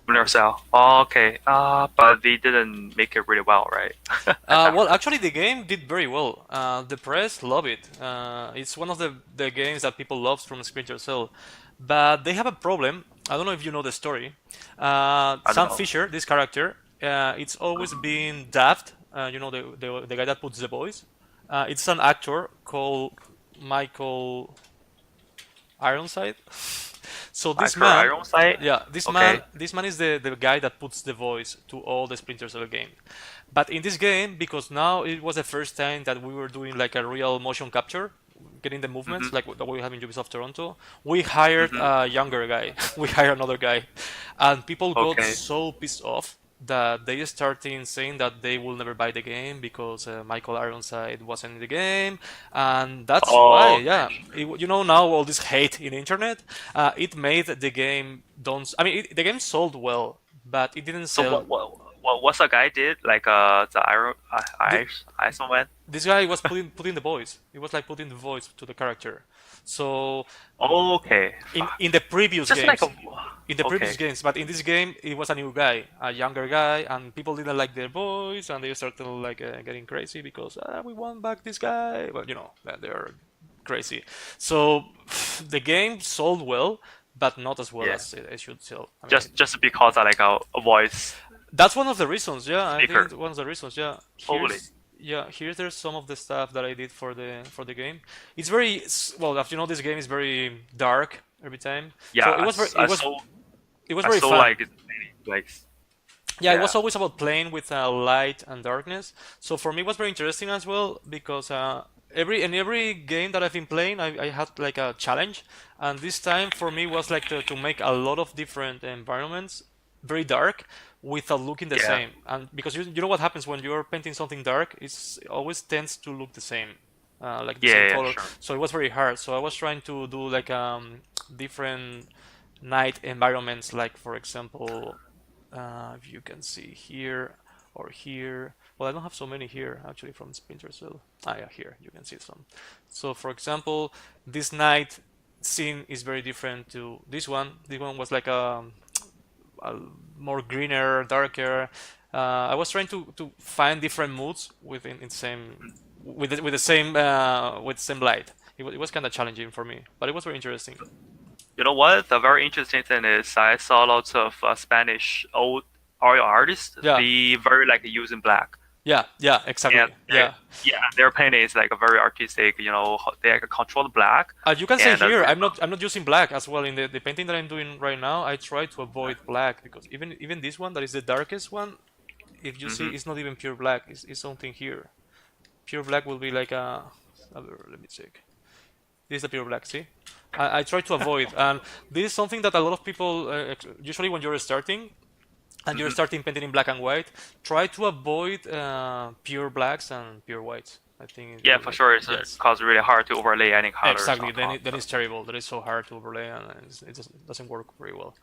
Splinter Cell. Oh, okay. But they didn't make it really well, right? Well, actually, the game did very well. The press love it. It's one of the games that people love from Splinter Cell. But they have a problem. I don't know if you know the story. I don't Sam know. Fisher, this character, it's always been dubbed. The guy that puts the voice. It's an actor called Michael Ironside. So this Like man, Ironside? yeah, Okay. this man is the guy that puts the voice to all the Splinter Cell game. But in this game, because now it was the first time that we were doing like a real motion capture, getting the movements Mm-hmm. like what we have in Ubisoft Toronto, we hired Mm-hmm. a younger guy. We hired another guy, and people got Okay. so pissed off that they started saying that they will never buy the game because Michael Ironside wasn't in the game, and that's why, Oh, yeah, now all this hate in the internet, it made the game don't. I mean, the game sold well, but it didn't so sell. what's the guy did? Like the Iron The, Ice Man? this guy was putting the voice. It was like putting the voice to the character. So Okay, in the previous just like games, a okay. but in this game it was a new guy, a younger guy, and people didn't like their voice, and they started like getting crazy because we want back this guy. Well, they're crazy. So the game sold well, but not as well Yeah, as it should sell. I mean, just because I like a voice that's one of the reasons. Yeah, I speaker. think one of the reasons. Yeah, Totally. here's there's some of the stuff that I did for the game. It's very well, as you know, this game is very dark every time. Yeah, So it was I very so fun. like Yeah, it yeah. was always about playing with light and darkness. So for me, it was very interesting as well because every game that I've been playing, I had like a challenge, and this time for me was like to make a lot of different environments, very dark, without looking the Yeah. same. And because you know what happens when you're painting something dark, it always tends to look the same, like the same Yeah, color. sure. So it was very hard. So I was trying to do like different night environments, like for example, if you can see here or here. Well, I don't have so many here actually from Splinter Cell. Yeah, here you can see some. So for example, this night scene is very different to this one. This one was like a more greener, darker. I was trying to find different moods within the same with the same light. It was kind of challenging for me, but it was very interesting. You know what? The very interesting thing is I saw lots of Spanish old oil artists Yeah, be very like using black. yeah, And exactly. Yeah. their painting is like a very artistic. They can control the black, You can say and here, I'm not using black as well in the painting that I'm doing right now. I try to avoid black because even this one that is the darkest one, if you see, hmm it's not even pure black. It's something here. Pure black will be like let me check. This is the pure black. See, I try to avoid, and this is something that a lot of people usually when you're starting and you're hmm starting painting in black and white, try to avoid pure blacks and pure whites. I think it yeah, will for make sure. It's yes. cause really hard to overlay any colors Exactly. on top. Then it's terrible. That is so hard to overlay, and doesn't work very well.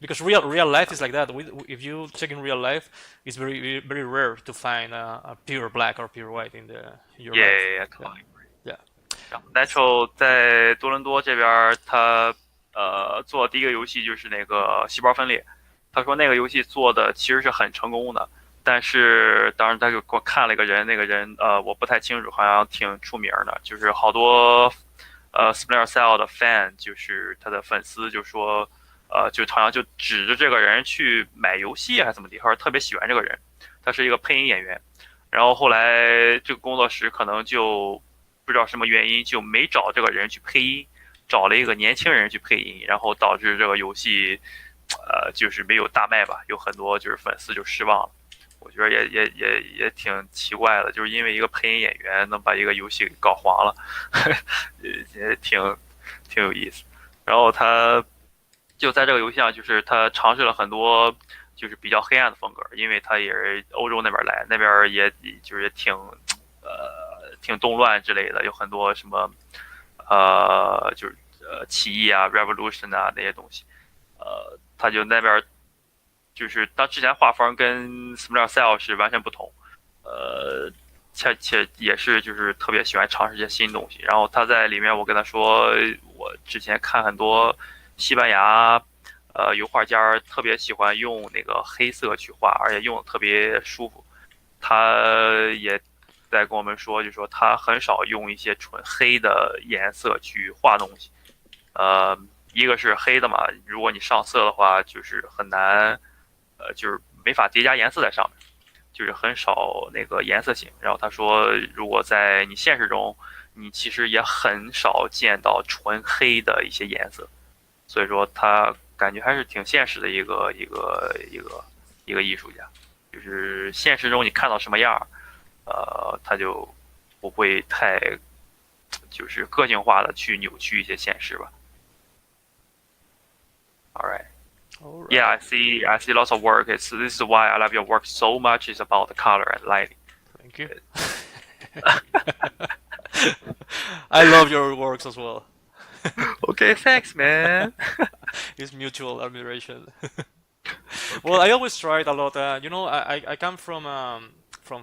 Because real life is like that. If you check in real life, it's very very rare to find a pure black or pure white in your life. Yeah, Yeah, totally. yeah, Nacho 在多伦多这边，他做的第一个游戏就是那个细胞分裂。他说那个游戏做的其实是很成功的，但是当时他就给我看了一个人，那个人我不太清楚，好像挺出名的，就是好多Splinter Cell 的 fan，就是他的粉丝就说就好像就指着这个人去买游戏还是怎么地，或者特别喜欢这个人，他是一个配音演员。然后后来这个工作室可能就不知道什么原因就没找这个人去配音，找了一个年轻人去配音，然后导致这个游戏就是没有大卖吧，有很多就是粉丝就失望了。我觉得也挺奇怪的，就是因为一个配音演员能把一个游戏给搞黄了，也挺有意思。然后他就在这个游戏上，就是他尝试了很多就是比较黑暗的风格，因为他也是欧洲那边来，那边也挺动乱之类的，有很多什么就是起义啊、revolution 啊那些东西，他就那边就是他之前画风跟 Splinter Cell 是完全不同，且也是就是特别喜欢尝试一些新东西。然后他在里面，我跟他说，我之前看很多西班牙油画家特别喜欢用那个黑色去画，而且用的特别舒服。他也在跟我们说，就说他很少用一些纯黑的颜色去画东西。一个是黑的嘛，如果你上色的话，就是很难，就是没法叠加颜色在上面，就是很少那个颜色型。然后他说，如果在你现实中，你其实也很少见到纯黑的一些颜色，所以说他感觉还是挺现实的一个艺术家，就是现实中你看到什么样，他就不会太就是个性化的去扭曲一些现实吧。All right. All right. Yeah, I see lots of work. This is why I love your work so much. It's about the color and lighting. Thank you. I love your works as well. Okay, thanks, man. It's mutual admiration. Well, I always tried a lot. I come from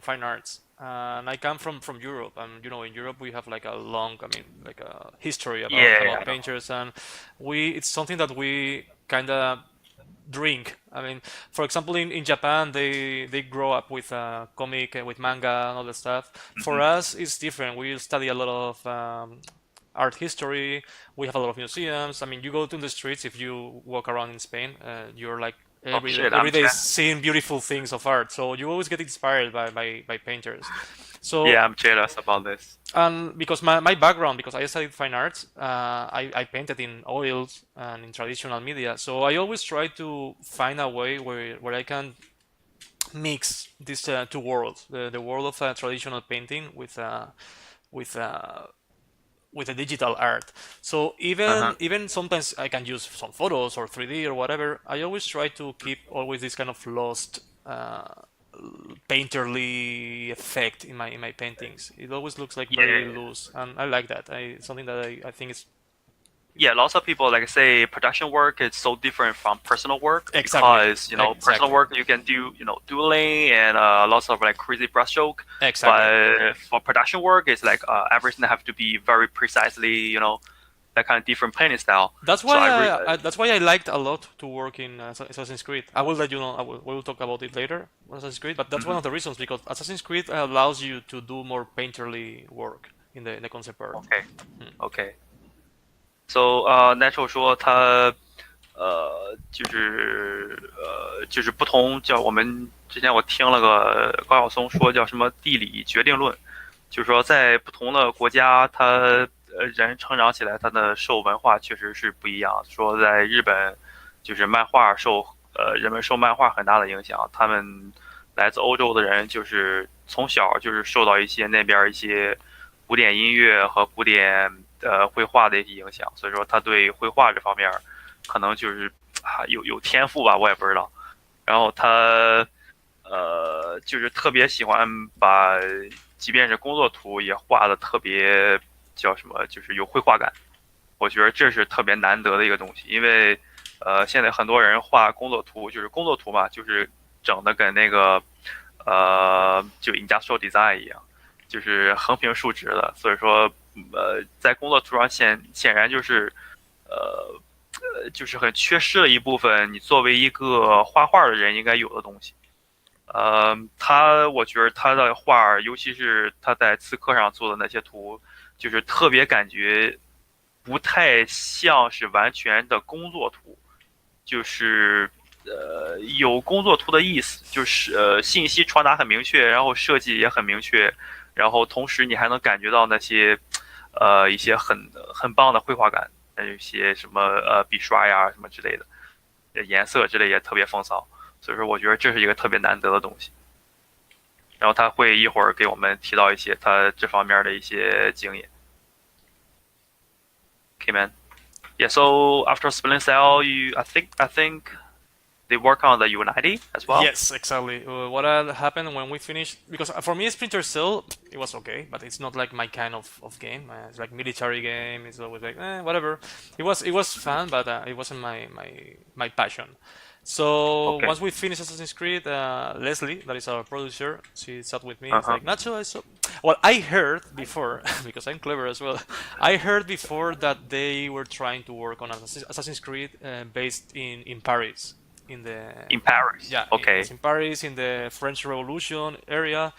fine arts, and I come from Europe. And in Europe we have like a long, like a history about Yeah, I know. painters, and it's something that we kind of drink. For example, in Japan, they grow up with comic, with manga, and all that stuff. For Mhm. us, it's different. We study a lot of art history. We have a lot of museums. You go to the streets if you walk around in Spain. You're like Oh shit, every I'm day jealous. seeing beautiful things of art. So you always get inspired by painters. So Yeah, I'm jealous about this. and because my background, because I studied fine arts, I painted in oils and in traditional media. So I always try to find a way where I can mix these two worlds, the world of traditional painting with uh, with the digital art. So Uh-huh. even sometimes I can use some photos or 3D or whatever. I always try to keep always this kind of lost painterly effect in my paintings. It always looks like very Yeah. loose, and I like that. Something that I think is Yeah, lots of people like say production work is so different from personal work exactly, because personal exactly, work you can do doodling and lots of like crazy brushstroke, exactly. but for production work it's like everything have to be very precisely that kind of different painting style. That's So why I re that's why I liked a lot to work in Assassin's Creed. I will let you know. We will talk about it later, Assassin's Creed. But that's one Mhm. of the reasons because Assassin's Creed allows you to do more painterly work in the concept art. OK OK。So Natural 说他就是不同叫我们之前我听了个高晓松说叫什么地理决定论，就是说在不同的国家，他人成长起来，他的受文化确实是不一样。说在日本，就是漫画人们受漫画很大的影响，他们来自欧洲的人就是从小就是受到一些那边一些古典音乐和古典绘画的一些影响，所以说他对绘画这方面可能就是有天赋吧，我也不知道。然后他就是特别喜欢把，即便是工作图也画的特别叫什么，就是有绘画感。我觉得这是特别难得的一个东西，因为现在很多人画工作图，就是工作图嘛，就是整的跟那个就 industrial design 一样，就是横平竖直的，所以说在工作图上显然就是就是很缺失了一部分你作为一个画画的人应该有的东西。我觉得他的画，尤其是他在刺客上做的那些图，就是特别感觉不太像是完全的工作图，就是有工作图的意思，就是信息传达很明确，然后设计也很明确，然后同时你还能感觉到那些一些很棒的绘画感，有些什么笔刷呀什么之类的，颜色之类也特别风骚。所以说我觉得这是一个特别难得的东西。然后他会一会儿给我们提到一些他这方面的一些经验。Okay, man. Yeah. So after Splinter Cell, I think they work on the Unity as well. Yes, exactly. What happened when we finished? Because for me, Splinter Cell, it was okay, but it's not like my kind of game. It's like military game. It's always like whatever. It was fun, but it wasn't my passion. So Okay. once we finished Assassin's Creed, Leslie, that is our producer, she sat with me. Uh It's huh. like Nacho, I saw. Well, I heard before because I'm clever as well. I heard before that they were trying to work on Assassin's Creed based in Paris, in the In Paris. yeah, it Okay. was in Paris in the French Revolution area,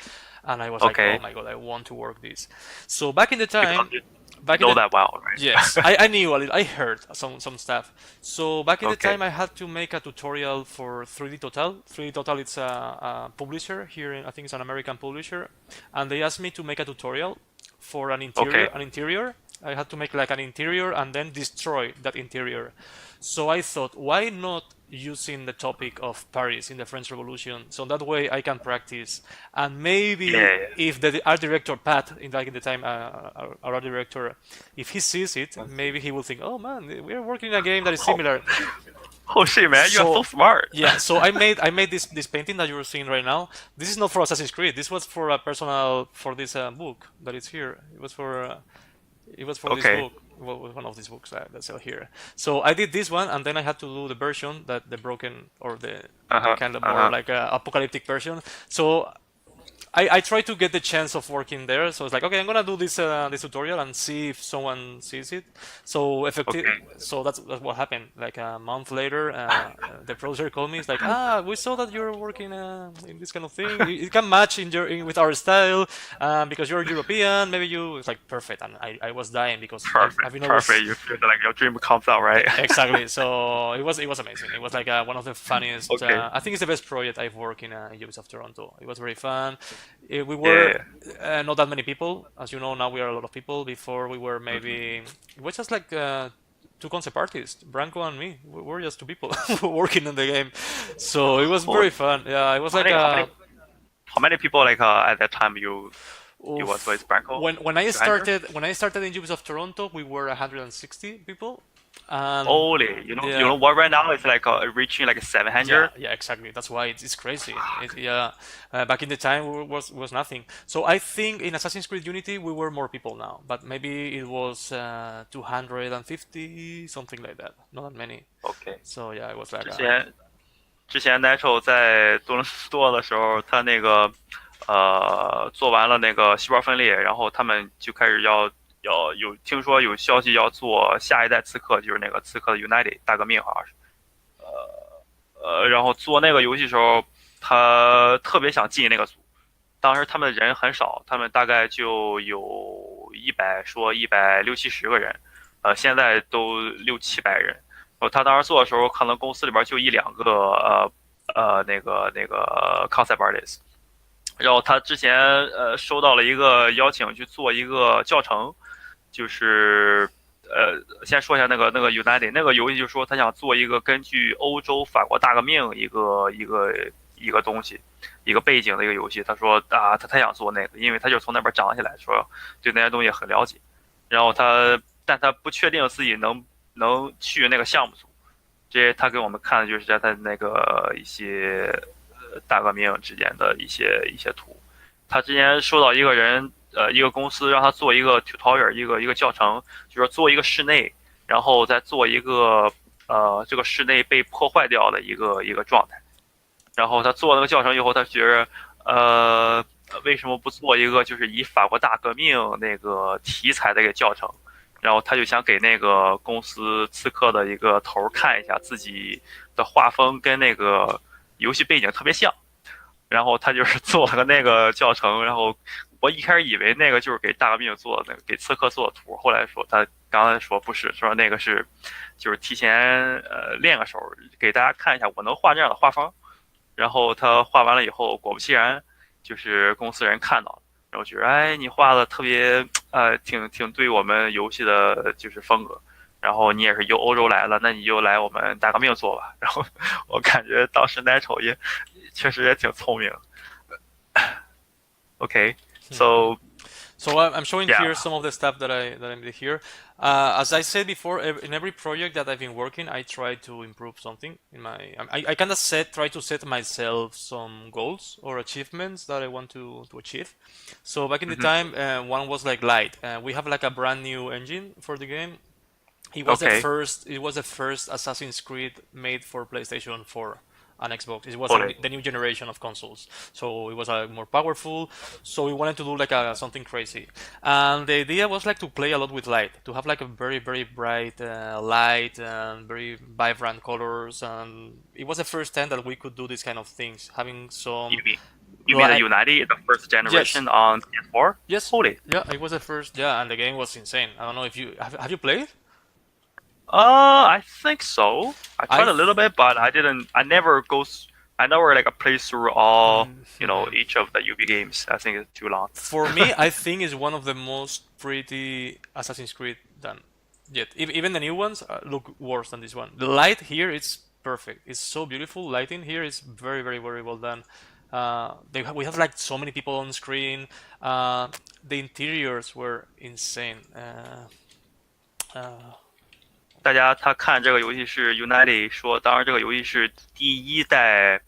and I was like, oh Okay. my god, I want to work this. So back in the Because time, you back in know the that well, yes, right? I knew a little. I heard some stuff. So back in the Okay. time, I had to make a tutorial for 3D Total. 3D Total, it's a publisher here. I think it's an American publisher, and they asked me to make a tutorial for an interior. Okay. An interior. I had to make like an interior and then destroy that interior. So I thought, why not using the topic of Paris in the French Revolution? So that way I can practice. And maybe Yeah. if the art director, Pat, in the time, our art director, if he sees it, maybe he will think, oh man, we're working in a game that is similar. Oh shit, man! You are so smart. Yeah, so I made this painting that you're seeing right now. This is not for Assassin's Creed. This was for a personal for this book that is here. It was for this Okay. book. Well, one of these books that's out here. So I did this one, and then I had to do the version that the broken or the Uh-huh. kind of more Uh-huh. like apocalyptic version. So I try to get the chance of working there, so it's like, okay, I'm gonna do this tutorial and see if someone sees it. So effective. Okay. So that's what happened. Like a month later, the producer called me. It's like, we saw that you're working in this kind of thing. It can match with our style because you're European. Maybe you. It's like perfect, and I was dying because I've Perfect. been always. Perfect. You feel like your dream comes out, right? Exactly. So it was amazing. It was like one of the funniest. Okay. I think it's the best project I've worked in Ubisoft Toronto. It was very fun. We were Yeah. not that many people, as you know. Now we are a lot of people. Before we were maybe it was just like two concept artists, Branko and me. We were just two people working on the game. So it was Cool. very fun. Yeah, it was How like many, how many, how many people like at that time you was oof. with Branko? When I 200? started in Ubisoft Toronto, we were 160 people, and Holy, you yeah. know what? Right now it's like reaching like Yeah, 700. yeah, exactly. That's why it's crazy. Fuck. Yeah, back in the time was nothing. So I think in Assassin's Creed Unity we were more people now, but maybe it was 250 something like that. Not that many. OK，So yeah, it was like 之前 Nacho 在多伦多的时候，他那个做完了那个细胞分裂，然后他们就开始要有听说有消息要做下一代刺客，就是那个刺客的 United 大革命好像是。然后做那个游戏的时候，他特别想进那个组。当时他们人很少，他们大概就有160-170个人，现在都600-700人。他当时做的时候，可能公司里边就1-2个那个 concept artist。然后他之前收到了一个邀请去做一个教程，就是先说一下那个 United 那个游戏，就是说他想做一个根据欧洲法国大革命一个东西，一个背景的一个游戏。他说他想做那个，因为他就从那边长起来，说对那些东西很了解。然后但他不确定自己能去那个项目组。这些他给我们看的就是在他那个一些大革命之间的一些图。他之前收到一个人，一个公司让他做一个 tutorial， 一个教程，就是做一个室内，然后再做一个这个室内被破坏掉的一个状态。然后他做那个教程以后，他觉得为什么不做一个就是以法国大革命那个题材的一个教程？然后他就想给那个公司刺客的一个头看一下自己的画风跟那个游戏背景特别像。然后他就是做了个那个教程，然后我一开始以为那个就是给大革命做的那个给刺客做的图，后来说他刚才说不是，说那个是就是提前练个手给大家看一下我能画这样的画风。然后他画完了以后，果不其然，就是公司人看到了，然后觉得哎你画的特别挺对我们游戏的就是风格。然后你也是由欧洲来了，那你就来我们大革命做吧。然后我感觉当时 Nacho 也确实也挺聪明。Okay, so So I'm showing yeah. here some of the stuff that I made here. As I said before, in every project that I've been working, I try to improve something in my. I kind of try to set myself some goals or achievements that I want to achieve. So back in the time, one was like light. We have like a brand new engine for the game. It was Okay. the first Assassin's Creed made for PlayStation 4 and Xbox. It was Totally. the new generation of consoles, so it was more powerful. So we wanted to do like something crazy, and the idea was like to play a lot with light, to have like a very very bright light and very vibrant colors. And it was the first time that we could do these kind of things, having some. You mean the light. United, the first generation Yes. on PS4? Yes. Holy. Yeah, it was the first. Yeah, and the game was insane. I don't know if you have you played. I think so. I tried I a little bit, but I didn't. I never like play through all, each of the UB games. I think it's too long. For me, I think it's one of the most pretty Assassin's Creed done yet. Even the new ones look worse than this one. The light here is perfect. It's so beautiful. Lighting here is very, very, very well done. We have like so many people on screen. The interiors were insane. 他看这个游戏是 Unity 说，当然这个游戏是第一代，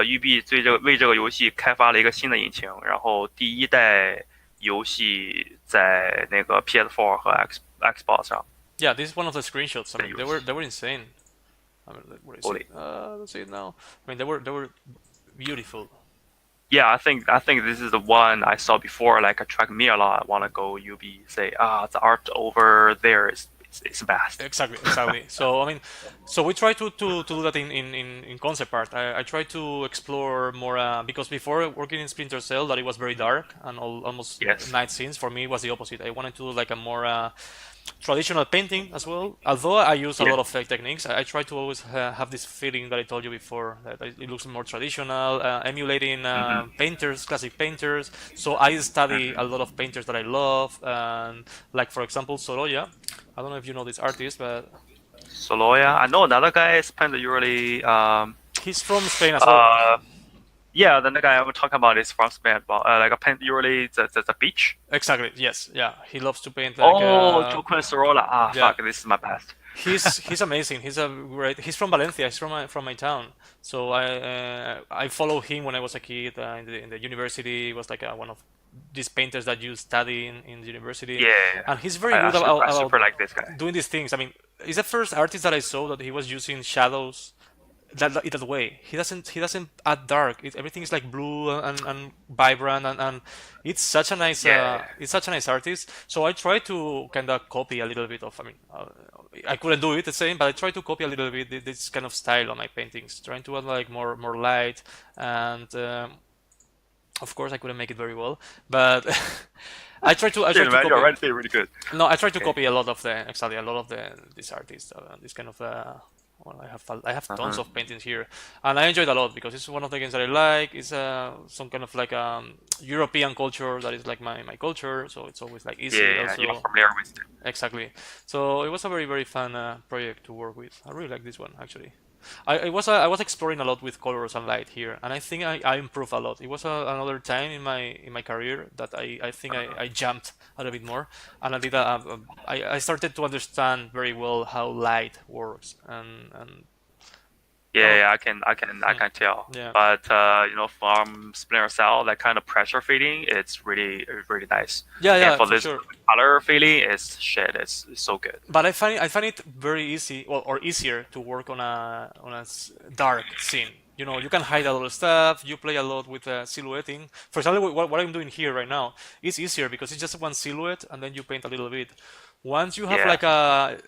育碧为这个游戏开发了一个新的引擎，然后第一代游戏在那个 PS4 和 Xbox 上。Yeah, this is one of the screenshots. I mean, they were insane. I mean, what is Holy. it? Let's see it now. I mean, they were beautiful. Yeah, I think this is the one I saw before. Like attract me a lot. I want to go UB. Say the art over there is it's vast. Exactly. So I mean, so we try to do that in concept art. I try to explore more because before working in Splinter Cell, that it was very dark and almost Yes. night scenes. For me, it was the opposite. I wanted to do like a more traditional painting as well. Although I use a lot of fake techniques, I try to always have this feeling that I told you before, that it looks more traditional, emulating painters, classic painters. So I study a lot of painters that I love, and like for example Sorolla. I don't know if you know this artist, but Soloya. I know another guy spent usually. he's from Spain as well. Yeah, the guy I'm talking about is from Spain. Like a paint usually the beach. Exactly. Yes. Yeah. He loves to paint. Like, Jokun Sorola. yeah. Fuck, this is my best. He's amazing. He's from Valencia. He's from my town. So I follow him when I was a kid in the university. He was like one of these painters that you study in the university. Yeah. And he's very I good about super like this guy. doing these things. I mean, he's the first artist that I saw that he was using shadows that way. He doesn't add dark. Everything is like blue and vibrant and it's such a nice it's such a nice artist. So I try to kind of copy a little bit of. I mean, I couldn't do it the same, but I try to copy a little bit this kind of style on my paintings, trying to add like more light and. Of course, I couldn't make it very well, but I try to. You're right, really good. No, I try to copy a lot of these artists, this kind of. Well, I have tons of paintings here, and I enjoy it a lot because it's one of the games that I like. It's some kind of like European culture that is like my culture, so it's always like easy. Yeah, also. you're familiar with it. Exactly. So it was a very fun project to work with. I really like this one actually. I was exploring a lot with colors and light here, and I think I improved a lot. It was another time in my career that I think I jumped a little bit more, and I started to understand very well how light works and Yeah, I can tell. Yeah. But from Splinter Cell, that kind of pressure feeling, it's really nice. Yeah, And for for this sure. color feeling, it's so good. But I find it very easy, or easier to work on a dark scene. You can hide a lot of stuff. You play a lot with silhouetting. For example, what I'm doing here right now is easier because it's just one silhouette, and then you paint a little bit. Once you have Yeah. like a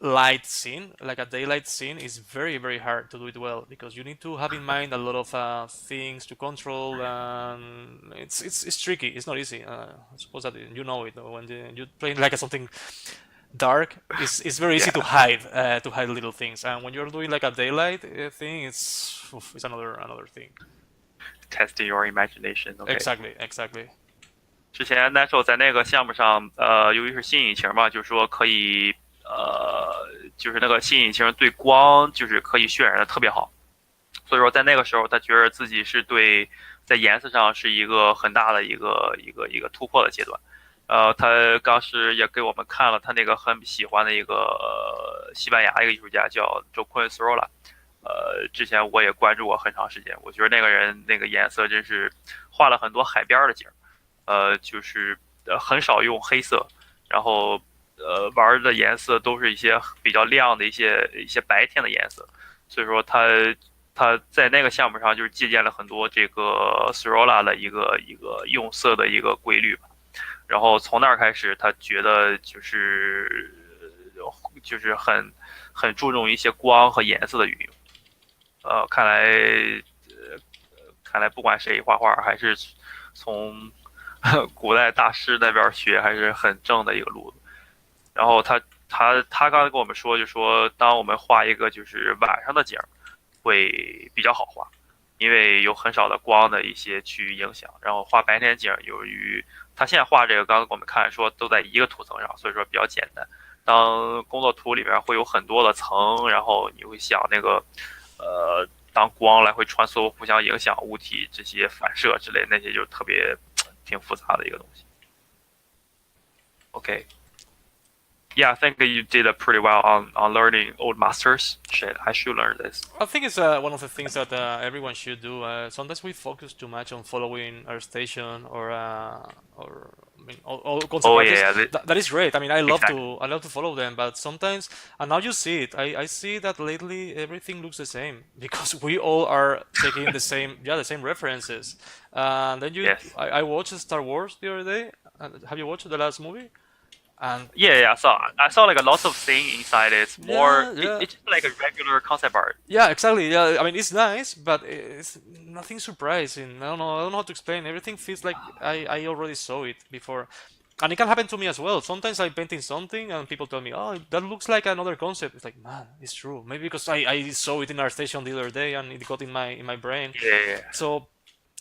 light scene, like a daylight scene, is very hard to do it well because you need to have in mind a lot of things to control. It's tricky. It's not easy. I suppose that you know it when you play like something dark. It's very easy to hide little things. And when you're doing like a daylight thing, it's another thing. Testing your imagination. Okay. Exactly. 之前 Nacho 在那个项目上，由于是新引擎嘛，就是说可以，就是那个新引擎对光就是可以渲染的特别好，所以说在那个时候他觉得自己是对在颜色上是一个很大的一个突破的阶段。他当时也给我们看了他那个很喜欢的一个西班牙一个艺术家叫 Jokun Sorolla，之前我也关注过很长时间，我觉得那个人那个颜色真是画了很多海边的景，就是很少用黑色，然后玩的颜色都是一些比较亮的一些白天的颜色，所以说他在那个项目上就是借鉴了很多这个 Sorolla 的一个用色的一个规律吧，然后从那儿开始他觉得就是很注重一些光和颜色的运用，看来不管谁画画还是从古代大师那边学还是很正的一个路子。然后他刚才跟我们说，就说当我们画一个就是晚上的景会比较好画，因为有很少的光的一些去影响。然后画白天景，由于他现在画这个，刚刚给我们看说都在一个图层上，所以说比较简单。当工作图里面会有很多的层，然后你会想那个当光来回穿梭，互相影响物体这些反射之类，那些就特别挺复杂的一个东西。OK， Yeah, I think you did pretty well on learning old masters. Shit, I should learn this. I think it's one of the things that everyone should do. Sometimes we focus too much on following our station or I mean, all concept Oh artists. yeah, yeah, That is great. I mean, exactly. I love to follow them, but sometimes, and now you see it. I see that lately everything looks the same because we all are taking the same, yeah, the same references. Then Yes. I watched Star Wars the other day. Have you watched the last movie? And Yeah, yeah. I saw like a lot of thing inside. It's more. yeah, yeah. It's just like a regular concept art. Yeah, exactly. Yeah, I mean it's nice, but it's nothing surprising. I don't know. I don't know how to explain. Everything feels like I already saw it before, and it can happen to me as well. Sometimes I'm painting something, and people tell me, "Oh, that looks like another concept." It's like, man, it's true. Maybe because I saw it in our station the other day, and it got in my brain. Yeah, yeah, yeah. So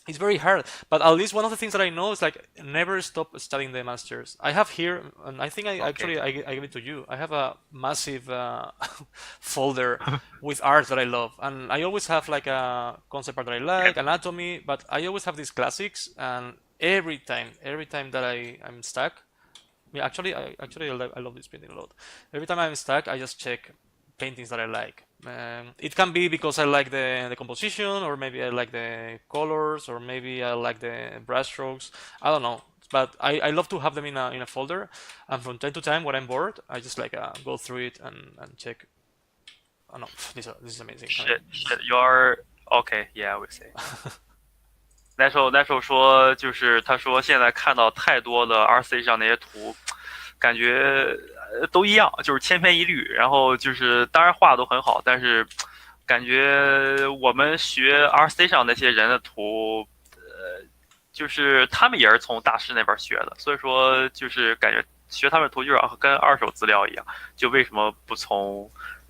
it's very hard, but at least one of the things that I know is like never stop studying the masters. I have here, and I think I Okay. actually I give it to you. I have a massive folder with art that I love, and I always have like a concept art that I Yeah. like, anatomy, but I always have these classics, and every time that I'm stuck, yeah, I love this painting a lot. Every time I'm stuck, I just check paintings that I like. It can be because I like the composition, or maybe I like the colors, or maybe I like the brush strokes. I don't know, but I love to have them in a folder. And from time to time, when I'm bored, I just like go through it and check. Oh no, this is amazing. I mean, Shit. You're okay. Yeah, we say.那时候说，就是他说现在看到太多的 RC 上那些图，感觉都一样，就是千篇一律。然后就是当然画都很好，但是感觉我们学 RC 上那些人的图，就是他们也是从大师那边学的，所以说就是感觉学他们的图就是跟二手资料一样，就为什么不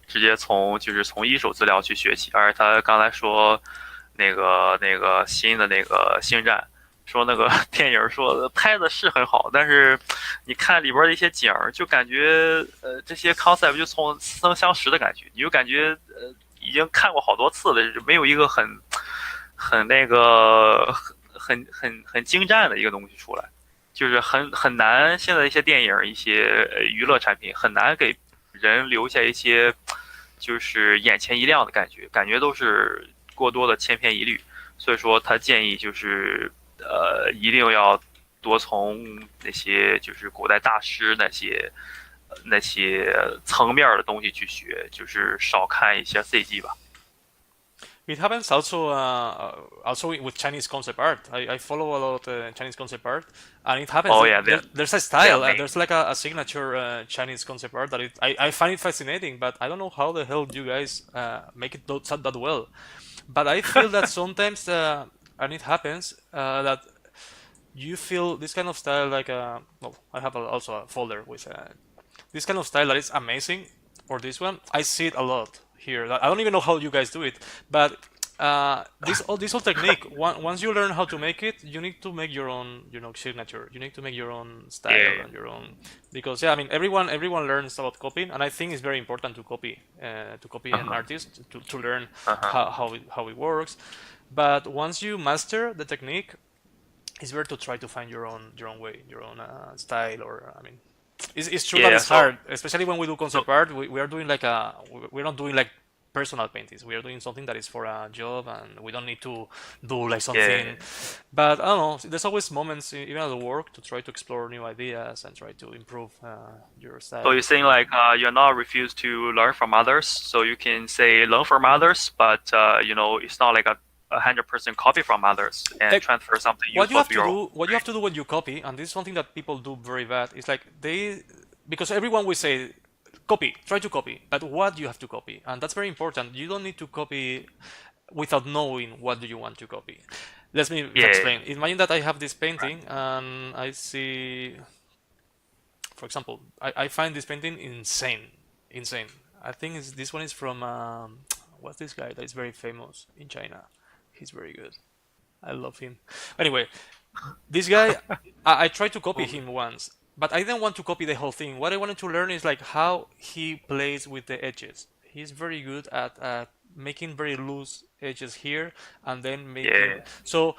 直接从一手资料去学起？而他刚才说那个新的那个星战，说那个电影说拍的是很好，但是你看里边的一些景儿，就感觉这些 concept 就从似曾相识的感觉，你就感觉已经看过好多次了，没有一个很那个很精湛的一个东西出来，就是很难。现在一些电影、一些娱乐产品很难给人留下一些就是眼前一亮的感觉，感觉都是过多的千篇一律。所以说，他建议就是一定要多从那些就是古代大师那些层面的东西去学，就是少看一些 CG 吧。it happens also with Chinese concept art. I follow a lot of Chinese concept art, and it happens Oh that yeah, there's a they are style. made. There's like a signature Chinese concept art that I find it fascinating, but I don't know how the hell you guys make it that well. But I feel that sometimes, and it happens that you feel this kind of style like well, I have also a folder with this kind of style that is amazing, or this one I see it a lot here. I don't even know how you guys do it, but this whole technique, once you learn how to make it, you need to make your own, signature. You need to make your own style Yeah, and your own, because yeah, I mean everyone learns about copying, and I think it's very important to copy an artist to learn uh-huh. how it works. But once you master the technique, it's better to try to find your own way, your own style. Or I mean, it's true that Yeah. it's So hard, especially when we do concept art. We are doing like we're not doing like personal paintings. We are doing something that is for a job, and we don't need to do like yeah. something. But I don't know. There's always moments, even at the work, to try to explore new ideas and try to improve your So style. you're saying like you're not refused to learn from others, so you can say learn from others, but it's not like a 100% copy from others and Like, transfer something what you useful have to to your own. do what you have to do when you copy, and this is something that people do very bad, is like because everyone will say copy, try to copy, but what you have to copy, and that's very important. You don't need to copy without knowing what do you want to copy. Let me Yeah. explain. Imagine that I have this painting and I see, for example, I find this painting insane. I think this one is from what's this guy that is very famous in China. He's very good. I love him. Anyway, this guy, I tried to copy him once, but I didn't want to copy the whole thing. What I wanted to learn is like how he plays with the edges. He's very good at making very loose edges here, and then making. Yeah. So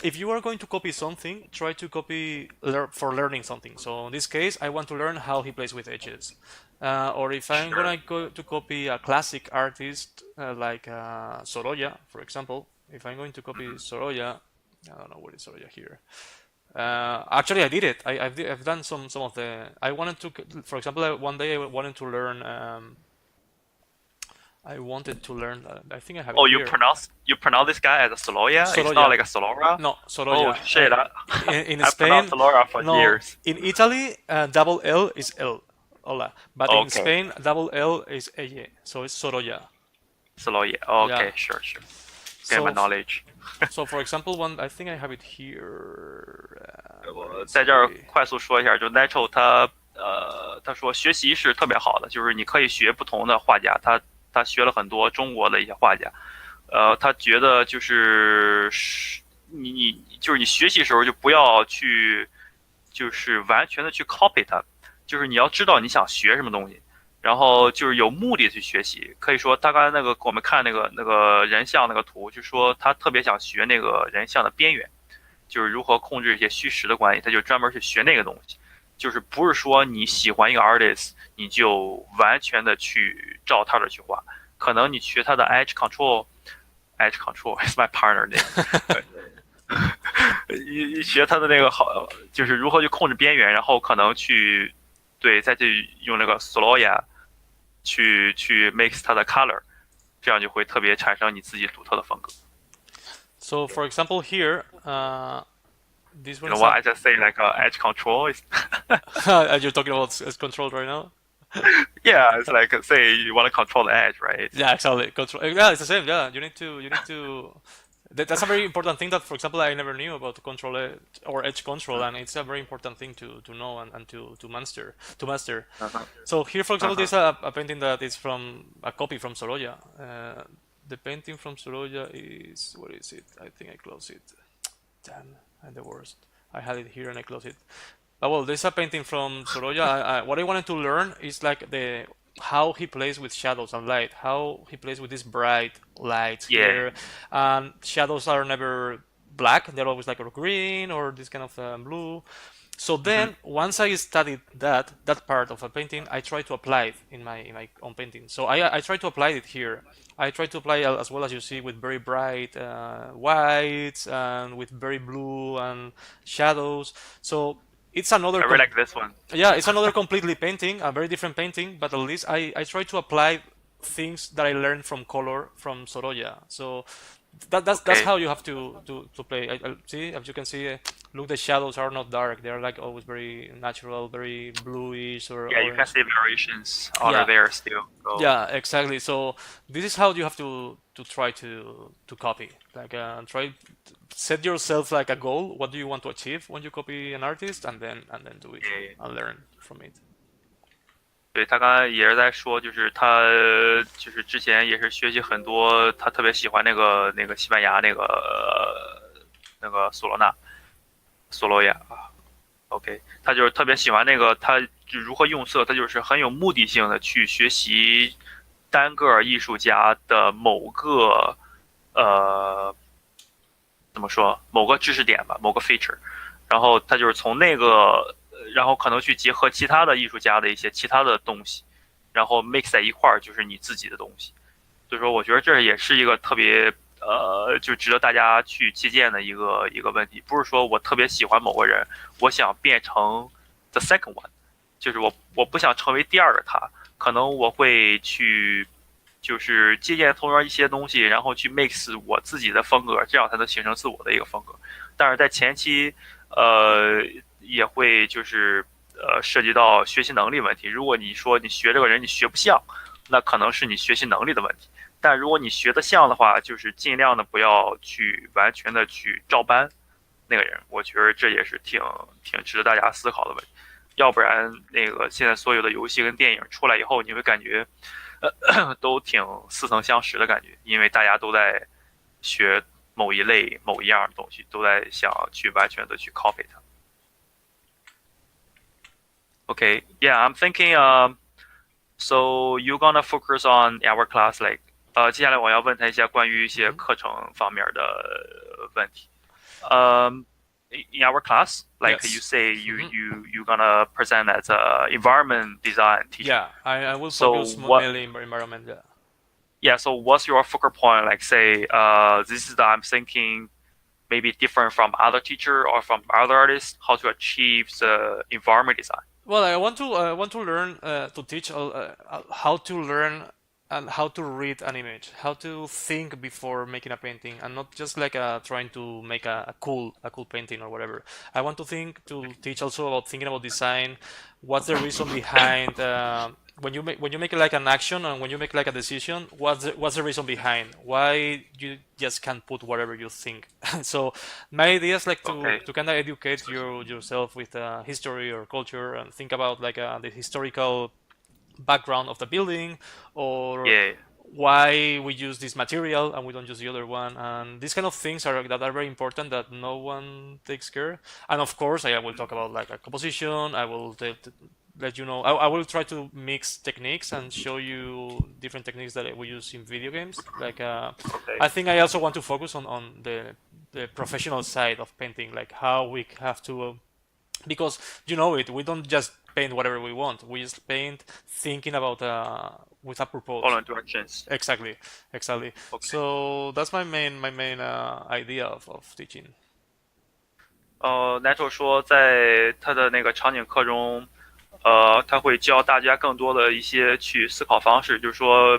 if you are going to copy something, try to copy for learning something. So in this case, I want to learn how he plays with edges. Or if I'm gonna go to copy a classic artist like Sorolla, for example, if I'm going to copy Sorolla, I don't know what is Sorolla here. Actually, I did it. I've done some of the. I wanted to, for example, one day I wanted to learn. I wanted to learn. I think I have. Oh, it you here. pronounce this guy as a Sorolla? It's Sorolla. not like a Solora? No, Sorolla. Oh shit! In I Spain, pronounced Solora for no. years. In Italy, double L is L. Hola. But in Okay. Spain, double L is Eye. So it's Sorolla. Sorolla. Okay, Yeah. sure. Get So, my knowledge. so for example, one I think I have it here. 我在这儿快速说一下，就 Nacho 他说学习是特别好的，就是你可以学不同的画家，他学了很多中国的一些画家，他觉得就是你就是你学习的时候就不要去就是完全的去 copy 他，就是你要知道你想学什么东西，然后就是有目的去学习。可以说他刚才那个我们看那个人像那个图，就说他特别想学那个人像的边缘，就是如何控制一些虚实的关系，他就专门去学那个东西。就是不是说你喜欢一个 artist， 你就完全的去照他的去画，可能你学他的 edge control is my partner name 你学他的那个好，就是如何去控制边缘，然后可能去再去用那个 Sorolla 去 mix 它的 color， 这样就会特别产生你自己独特的风格。So for example here, this one. You know what I just say like edge control is You're talking about as control right now. yeah, it's like say you want to control the edge, right? Yeah, exactly. Control. Yeah, it's the same. Yeah, you need to. That's a very important thing that, for example, I never knew about control or edge control, and it's a very important thing to know and to master. So here, for example, there's a painting that is from a copy from Sorolla. The painting from Sorolla is, where is it? I think I closed it. Damn, I'm the worst. I had it here and I closed it. Well, there's a painting from Sorolla. What I wanted to learn is like how he plays with shadows and light, how he plays with these bright lights here. Shadows are never black; they're always like a green or this kind of blue. So then, once I studied that part of a painting, I try to apply it in my own painting. So I try to apply it here. I try to apply as well as you see with very bright whites and with very blue and shadows. So it's another. I really like this one. Yeah, it's another completely painting, a very different painting, but at least I try to apply things that I learned from color from Sorolla. So that's how you have to play. I see, as you can see, look, the shadows are not dark; they are like always very natural, very bluish or. Yeah, you can see variations under there still. So. Yeah, exactly. So this is how you have to try to copy. Like try set yourself like a goal. What do you want to achieve when you copy an artist, and then do it and learn from it. 对，他刚才也是在说，就是他就是之前也是学习很多，他特别喜欢那个西班牙那个索罗亚啊 ，OK， 他就是特别喜欢那个，他就如何用色，他就是很有目的性的去学习单个艺术家的某个怎么说，某个知识点吧，某个 feature， 然后他就是从那个。然后可能去结合其他的艺术家的一些其他的东西，然后 mix 在一块儿，就是你自己的东西。所以说，我觉得这也是一个特别就值得大家去借鉴的一个问题。不是说我特别喜欢某个人，我想变成 the second one， 就是我不想成为第二个他，可能我会去就是借鉴同样一些东西，然后去 mix 我自己的风格，这样才能形成自我的一个风格。但是在前期也会就是涉及到学习能力问题。如果你说你学这个人你学不像，那可能是你学习能力的问题。但如果你学得像的话，就是尽量的不要去完全的去照搬那个人。我觉得这也是挺值得大家思考的问题。要不然那个现在所有的游戏跟电影出来以后，你会感觉都挺似曾相识的感觉，因为大家都在学某一类某一样的东西，都在想去完全的去 copy 它。Okay, yeah, I'm thinking, so you're gonna focus on our class, like, 接下来我要问他一些关于一些课程方面的问题。In our class, like Yes. you say, you're gonna present as a environment design teacher. Yeah, I will So focus what? mainly in environment. Yeah. Yeah. So what's your focal point? Like, say, this is the I'm thinking maybe different from other teacher or from other artists. How to achieve the environment design? Well, I want to learn to teach how to learn and how to read an image, how to think before making a painting, and not just like trying to make a cool painting or whatever. I want to think to teach also about thinking about design, what's the reason behind when you make like an action and when you make like a decision, what's the reason behind why you just can't put whatever you think. So my idea is like to Okay. to kind of educate yourself with history or culture and think about like the historical background of the building or Yeah. why we use this material and we don't use the other one, and these kind of things that are very important that no one takes care. And of course I will talk about like a composition. I will let you know. I will try to mix techniques and show you different techniques that we use in video games. Like Okay. I think I also want to focus on the professional side of painting, like how we have to because we don't just paint whatever we want. We just paint thinking about with a purpose. Follow directions. Exactly. Okay. So that's my main idea of teaching. Nacho 说，在他的那个场景课中，他会教大家更多的一些去思考方式，就是说，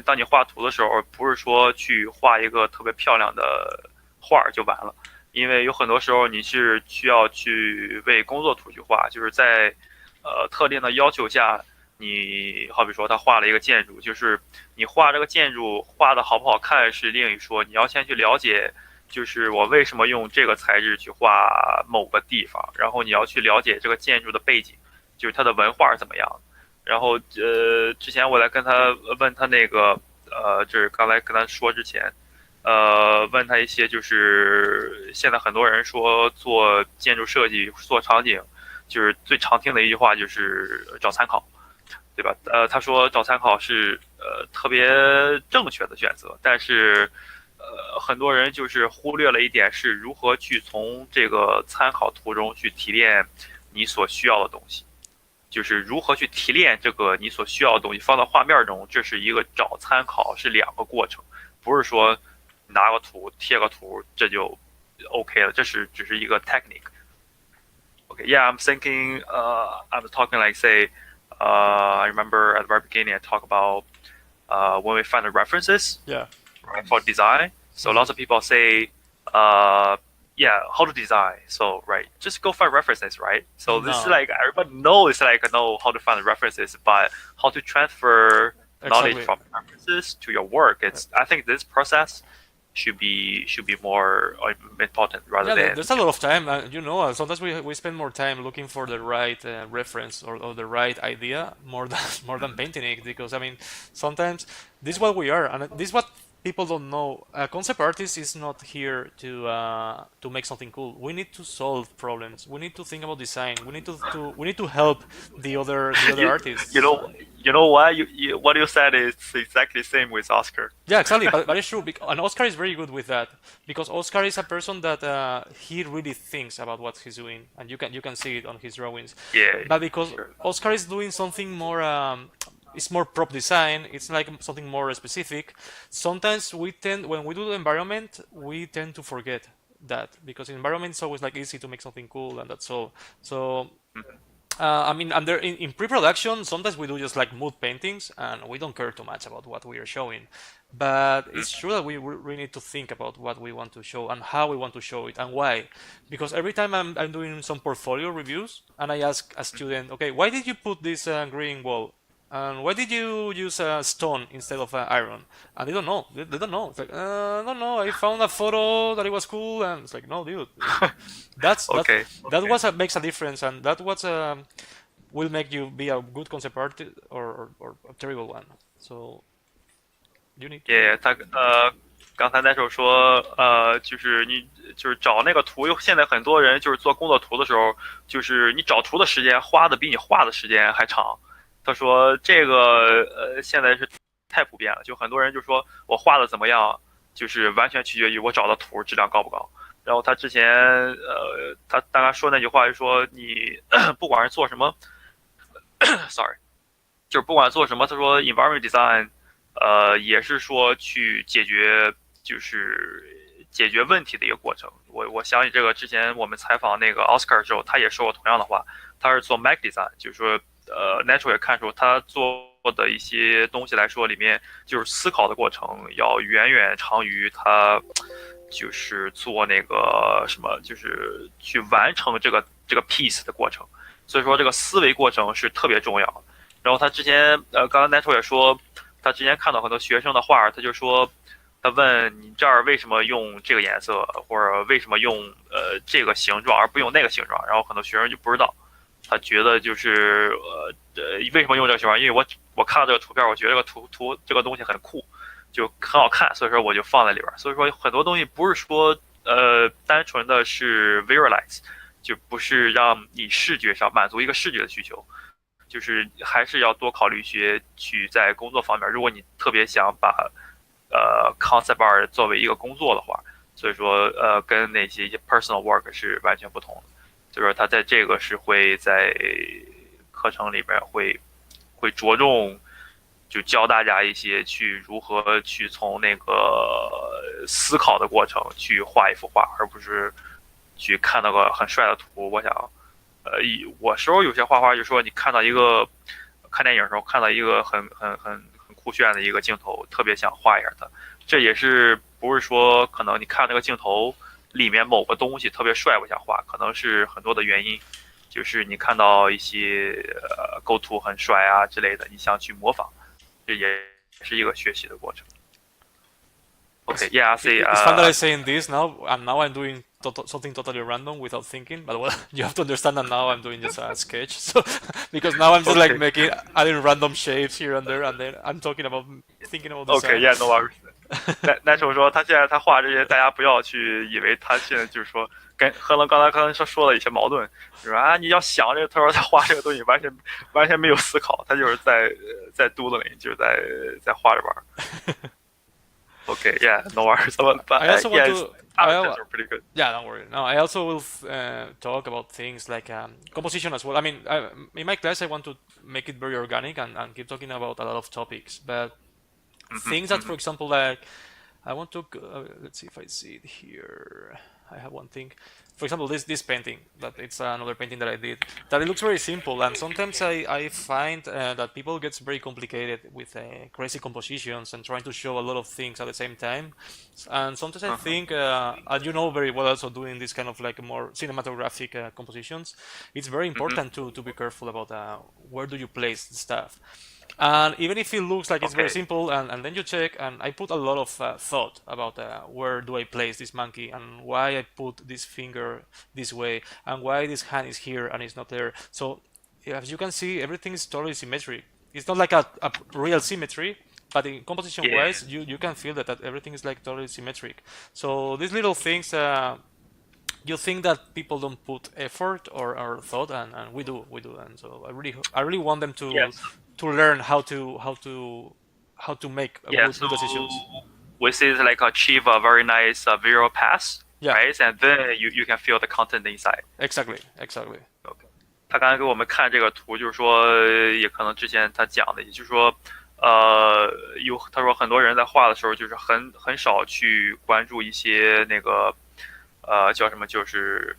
当你画图的时候，不是说去画一个特别漂亮的画就完了，因为有很多时候你是需要去为工作图去画，就是在特定的要求下，你好比说他画了一个建筑，就是你画这个建筑画的好不好看是另一说，你要先去了解。就是我为什么用这个材质去画某个地方，然后你要去了解这个建筑的背景，就是它的文化是怎么样。然后之前我在跟他问他那个就是刚才跟他说之前，问他一些就是现在很多人说做建筑设计做场景，就是最常听的一句话就是找参考，对吧？他说找参考是特别正确的选择，但是很多人就是忽略了一点是如何去从这个参考图中去提炼你所需要的东西，就是如何去提炼这个你所需要的东西放到画面中，这是一个找参考是两个过程，不是说拿个图贴个图这就 OK 了，这是只是一个 technique。Okay, yeah, I'm thinking, I'm talking like say, I remember at the very beginning I talk about when we find the references Yeah. right, for design. So lots of people say, yeah, how to design. So right, just go find references, right? So this is No. like everybody knows like know how to find the references, but how to transfer knowledge Exactly. from references to your work. It's I think this process should be more important rather Yeah, than there's a lot of time. Sometimes we spend more time looking for the right reference or the right idea more than more than painting it. Because I mean, sometimes this is what we are, and this is what people don't know. A concept artist is not here to make something cool. We need to solve problems. We need to think about design. We need to help the other you, you artists. know you know what what you said is exactly the same with Oscar. Yeah, exactly. But it's true. And Oscar is very good with that because Oscar is a person that he really thinks about what he's doing, and you can see it on his drawings. Yeah, But because sure. Oscar is doing something more, it's more prop design. It's like something more specific. Sometimes when we do the environment, we tend to forget that because in environment it's always like easy to make something cool and that's all. So I mean, in pre-production, sometimes we do just like mood paintings, and we don't care too much about what we are showing. But it's true that we really need to think about what we want to show and how we want to show it and why. Because every time I'm doing some portfolio reviews, and I ask a student, okay, why did you put this green wall? And why did you use stone instead of iron? And they don't know. They don't know. It's like, I don't know. I found a photo that it was cool, and it's like, no, dude. That's that. Okay, That okay. was makes a difference, and that what will make you be a good concept artist or a terrible one. So you need to. Yeah, 刚才那时候说，就是你就是找那个图，现在很多人就是做工作图的时候，就是你找图的时间花的比你画的时间还长。他说这个现在是太普遍了，就很多人就说我画的怎么样，就是完全取决于我找的图质量高不高。然后他之前他大概说那句话就说你不管是做什么，sorry，就是不管做什么，他说 environment design，也是说去解决问题的一个过程。我想起这个之前我们采访那个奥斯卡的时候，他也说过同样的话。他是做 Mac design，就是说Nacho 也看出他做的一些东西来说，里面就是思考的过程要远远长于他就是做那个什么，就是去完成这个 piece 的过程。所以说这个思维过程是特别重要的。然后他之前刚刚 Nacho 也说，他之前看到很多学生的画，他就说。他问你这儿为什么用这个颜色，或者为什么用这个形状而不用那个形状？然后很多学生就不知道，他觉得就是为什么用这个形状？因为我看到这个图片，我觉得这个图这个东西很酷，就很好看，所以说我就放在里边。所以说很多东西不是说单纯的是 visualize， 就不是让你视觉上满足一个视觉的需求，就是还是要多考虑一些去在工作方面，如果你特别想把concept art 作为一个工作的话，所以说跟那些 personal work 是完全不同的。所以说他在这个是会在课程里边会着重就教大家一些去如何去从那个思考的过程去画一幅画，而不是去看到个很帅的图。我想，我时候有些画画就说你看电影的时候看到一个很酷炫的一个镜头，特别想画一下它。这也是不是说可能你看那个镜头里面某个东西特别帅，我想画，可能是很多的原因，就是你看到一些构图很帅啊之类的，你想去模仿，这也是一个学习的过程。Okay, yeah, I see. It's fun that I'm saying this now, and now I'm doing something totally random without thinking. But well, you have to understand that now I'm doing just a sketch. So because now I'm just like adding random shapes here and there, and then I'm thinking about design. Okay, yeah, no worries. 那时候说他现在他画这些，大家不要去以为他现在就是说跟和刚才说了一些矛盾，就是说啊你要想这个，他说他画这个东西完全没有思考，他就是在doodling，就是在画着玩。Okay, yeah, no worries. But I also want to. Avatars are pretty good. Yeah, don't worry. No, I also will talk about things like composition as well. I mean, in my class, I want to make it very organic and keep talking about a lot of topics. But things that, for example, like I want to. Let's see if I see it here. I have one thing. For example, this painting, that it's another painting that I did, that it looks very simple, and sometimes I find that people gets very complicated with crazy compositions and trying to show a lot of things at the same time, and sometimes I think, and you know very well also doing this kind of like more cinematographic compositions, it's very important to be careful about where do you place the stuff. And even if it looks like it's very simple, and then you check, and I put a lot of thought about where do I place this monkey, and why I put this finger this way, and why this hand is here and it's not there. So as you can see, everything is totally symmetric. It's not like a real symmetry, but in composition wise, you can feel that everything is like totally symmetric. So these little things, you think that people don't put effort or thought, and we do, and so I really want them to learn how to make good decisions. We say like achieve a very nice visual pass, right? And then you can feel the content inside. Exactly. Okay. 他刚才给我们看这个图，就是说，也可能之前他讲的，也就是说，他说很多人在画的时候，就是很少去关注一些那个，叫什么，就是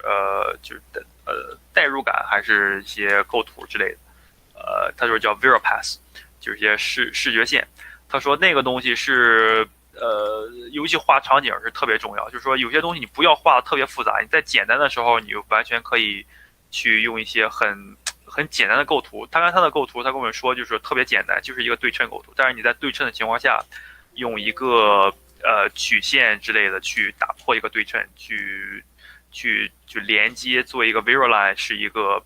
代入感，还是一些构图之类的。他说叫 visual pass， 就是一些视觉线。他说那个东西是尤其画场景是特别重要，就是说有些东西你不要画的特别复杂，你在简单的时候你完全可以去用一些很简单的构图。他的构图他跟我们说就是特别简单，就是一个对称构图，但是你在对称的情况下用一个曲线之类的去打破一个对称，去连接做一个 visual line， 是一个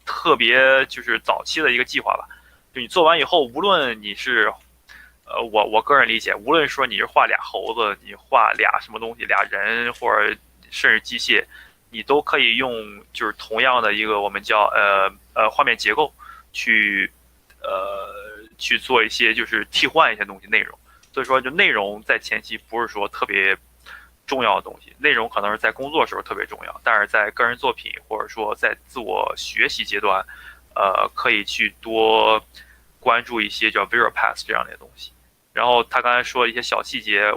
特别就是早期的一个计划吧。就你做完以后，无论你是我个人理解，无论说你是画俩猴子，你画俩什么东西，俩人，或者甚至机械，你都可以用就是同样的一个我们叫画面结构去做一些就是替换一些东西内容。所以说就内容在前期不是说特重要的东西。内容可能是在工作时候特别重要，但是在个人作品或者说在自我学习阶段，可以去多关注一些叫 visual paths 这样的东西。然后他刚才说一些小细节，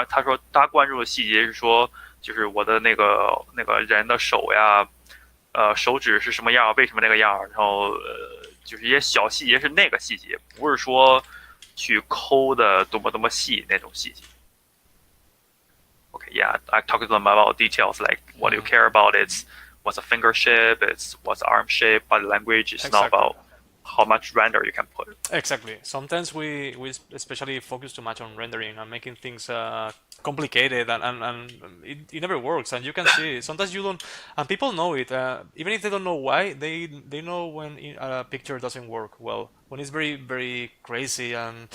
他说他关注的细节是说，就是我的那个人的手呀，手指是什么样，为什么那个样，然后就是一些小细节是那个细节，不是说去抠的多么细那种细节。Okay, yeah, I talked to them about details like what you care about. It's what's a finger shape, it's what's arm shape, body language. It's not about how much render you can put. Exactly. Sometimes we especially focus too much on rendering and making things complicated, and it never works. And you can see sometimes you don't, and people know it. Even if they don't know why, they know when a picture doesn't work well, when it's very crazy and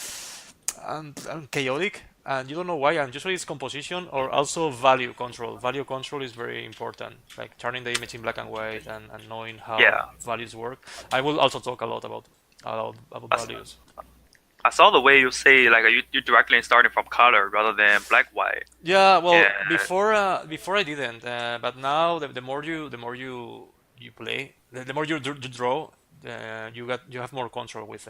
chaotic, and you don't know why. And usually it's composition or also value control. Value control is very important, like turning the image in black and white and knowing how values work. I will also talk a lot about values. I saw the way you say like you directly starting from color rather than black white. Yeah, well, before I didn't, but now the more you play, the more you draw, you have more control with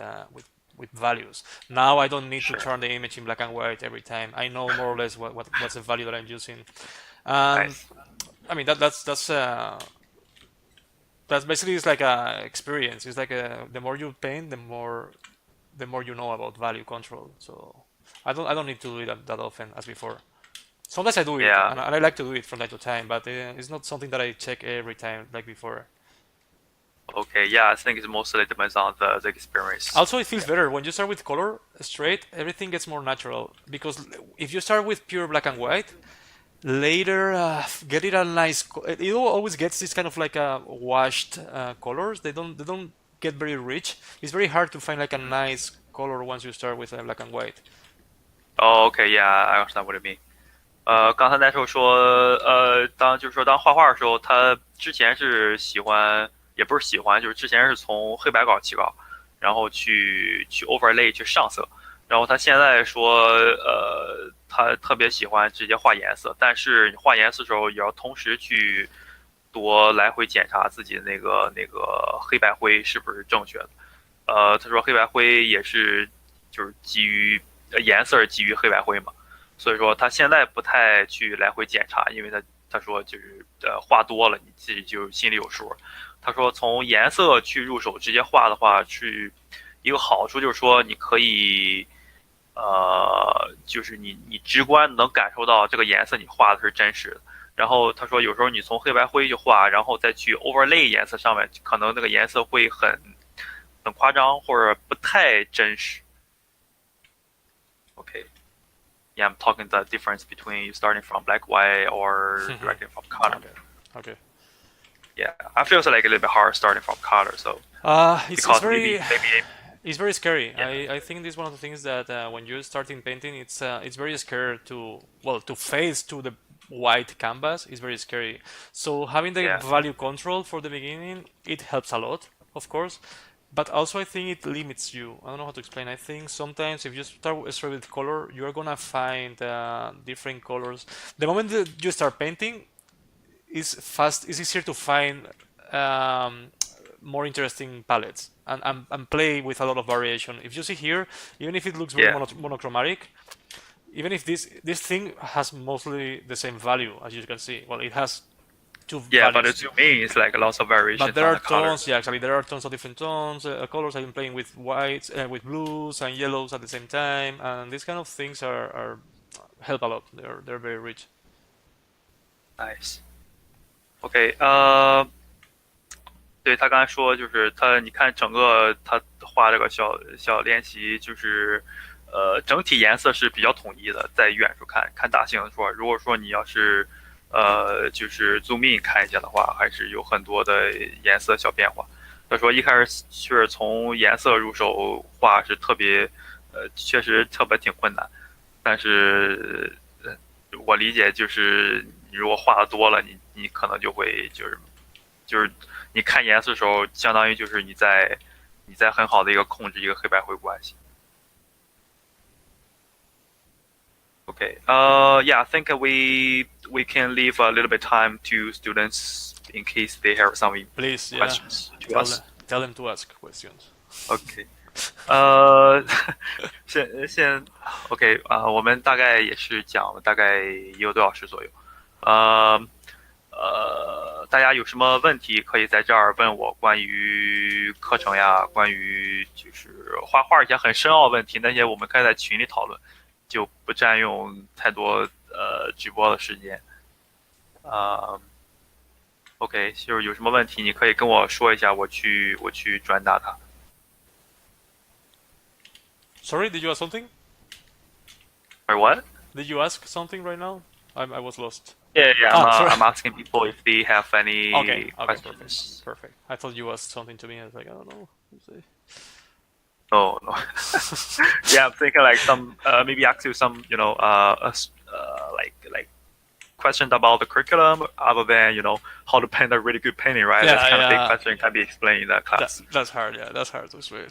values. Now I don't need to turn the image in black and white every time. I know more or less what's the value that I'm using. Nice. I mean that's basically it's like a experience. It's like the more you paint, the more you know about value control. So I don't need to do it that often as before. Sometimes I do it, and I like to do it from time to time, but it's not something that I check every time like before. Okay, yeah, I think it mostly depends on the experience. Also, it feels better when you start with color straight. Everything gets more natural because if you start with pure black and white, later get it a nice. It always gets this kind of like washed colors. They don't get very rich. It's very hard to find like a nice color once you start with black and white. Oh, okay, yeah, I understand what you mean. 刚才那时候说，当画画的时候，他之前是喜欢，也不是喜欢，就是之前是从黑白稿起稿，然后去 overlay 去上色，然后他现在说，他特别喜欢直接画颜色，但是你画颜色的时候也要同时去多来回检查自己的那个黑白灰是不是正确的。他说黑白灰也是就是基于颜色是基于黑白灰嘛。所以说他现在不太去来回检查，因为他说就是画多了你自己就心里有数。他说从颜色去入手直接画的话，是一个好处，就是说你可以就是你直观能感受到这个颜色你画的是真实的。然后他说有时候你从黑白灰去画，然后再去 overlay 颜色上面，可能那个颜色会很夸张或者不太真实。Okay.Yeah, I'm talking the difference between you starting from black, white, or directly from color. Okay. Yeah, I feel like a little bit hard starting from color. So it's very scary. Yeah. I think this is one of the things that when you're starting painting, it's very scary to face to the white canvas is very scary. So having the value control for the beginning, it helps a lot, of course. But also I think it limits you. I don't know how to explain. I think sometimes if you start straight with color, you're gonna find different colors. The moment that you start painting, it's easier to find more interesting palettes and play with a lot of variation. If you see here, even if it looks very monochromatic, even if this thing has mostly the same value as you can see. Well, it has two values. But to me, it's like lots of variation. But there are tones, actually, there are tons of different tones, colors. I've been playing with whites, with blues and yellows at the same time, and these kind of things are help a lot. They're very rich. Nice. OK， 对他刚才说就是你看整个他画这个小练习，就是整体颜色是比较统一的，在远处看大型的说，如果说你要是就是 zoom in 看一下的话，还是有很多的颜色小变化。他说一开始是从颜色入手画是特别确实特别挺困难，但是我理解就是你如果画的多了，你可能就会就是你看颜色的时候，相当于就是你在很好的一个控制一个黑白灰关系。Okay. Yeah, I think we we can leave a little bit time to students in case they have some Please, yeah. questions to us. Tell them to ask questions. OK，现 OK 我们大概也是讲了大概1个多小时左右，大家有什么问题可以在这儿问我，关于课程呀，关于就是画画一些很深奥问题，那些我们可以在群里讨论，就不占用太多直播的时间。OK， 就是有什么问题你可以跟我说一下，我去转达它。Sorry, did you ask something? Or what? Did you ask something right now? I was lost. Yeah, sorry. I'm asking people if they have any questions. Perfect. I thought you asked something to me. I was like, I don't know. No. Yeah, I'm thinking like some maybe ask you some like questions about the curriculum, other than how to paint a really good painting, right? Yeah, that's kind of big question can be explained in that class. That's hard. Yeah, that's hard to explain.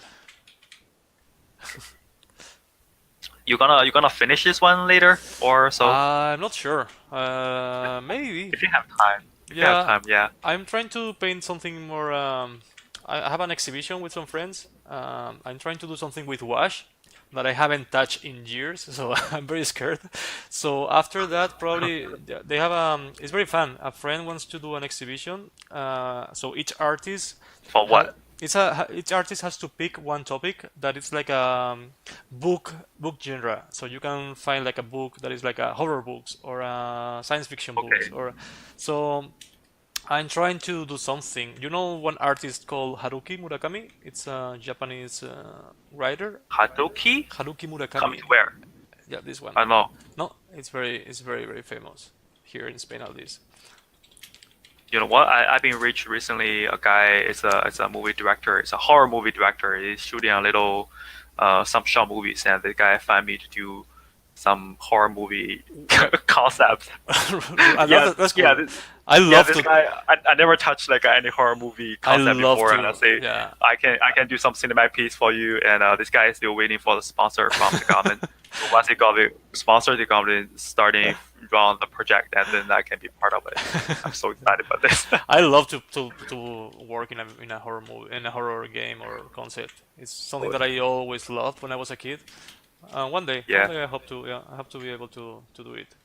You gonna finish this one later or so? I'm not sure. Maybe. If you have time. Yeah. I'm trying to paint something more. I have an exhibition with some friends. I'm trying to do something with wash that I haven't touched in years, so I'm very scared. So after that, probably they have it's very fun. A friend wants to do an exhibition. So each artist. For what? Each artist has to pick one topic that is like a book genre. So you can find like a book that is like a horror books or a science fiction books or so. I'm trying to do something. You know one artist called Haruki Murakami? It's a Japanese writer. Haruki Murakami. Come to where? Yeah, this one. I know. No, it's very very famous here in Spain at least. You know what? I've been reached recently. A guy is a movie director. It's a horror movie director. He's shooting a little some short movies, and the guy found me to do some horror movie concept. That's cool. I love this guy. I never touched like any horror movie concept before, and I say I can do some cinematic piece for you. And this guy is still waiting for the sponsor from the government. So once they got the sponsor, the government starting run the project, and then I can be part of it. I'm so excited about this. I love to work in a horror movie, in a horror game or concept. It's something that I always loved when I was a kid. One day I hope to be able to do it.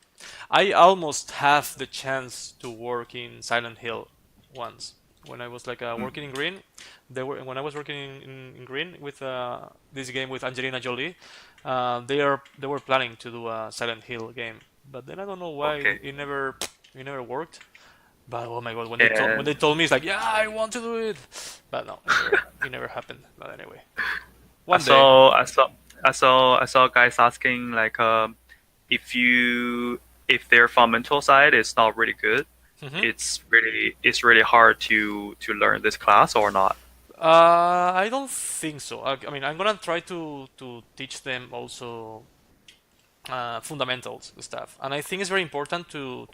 I almost have the chance to work in Silent Hill once when I was like working in Green. When I was working in Green with this game with Angelina Jolie. They were planning to do a Silent Hill game, but then I don't know why it never worked. But oh my god, when they told me, it's like, yeah, I want to do it, but no, it never happened. But anyway, one day. I saw guys asking like if their fundamental side is not really good, it's really hard to learn this class or not. I don't think so. I mean, I'm gonna try to teach them also fundamentals stuff, and I think it's very important to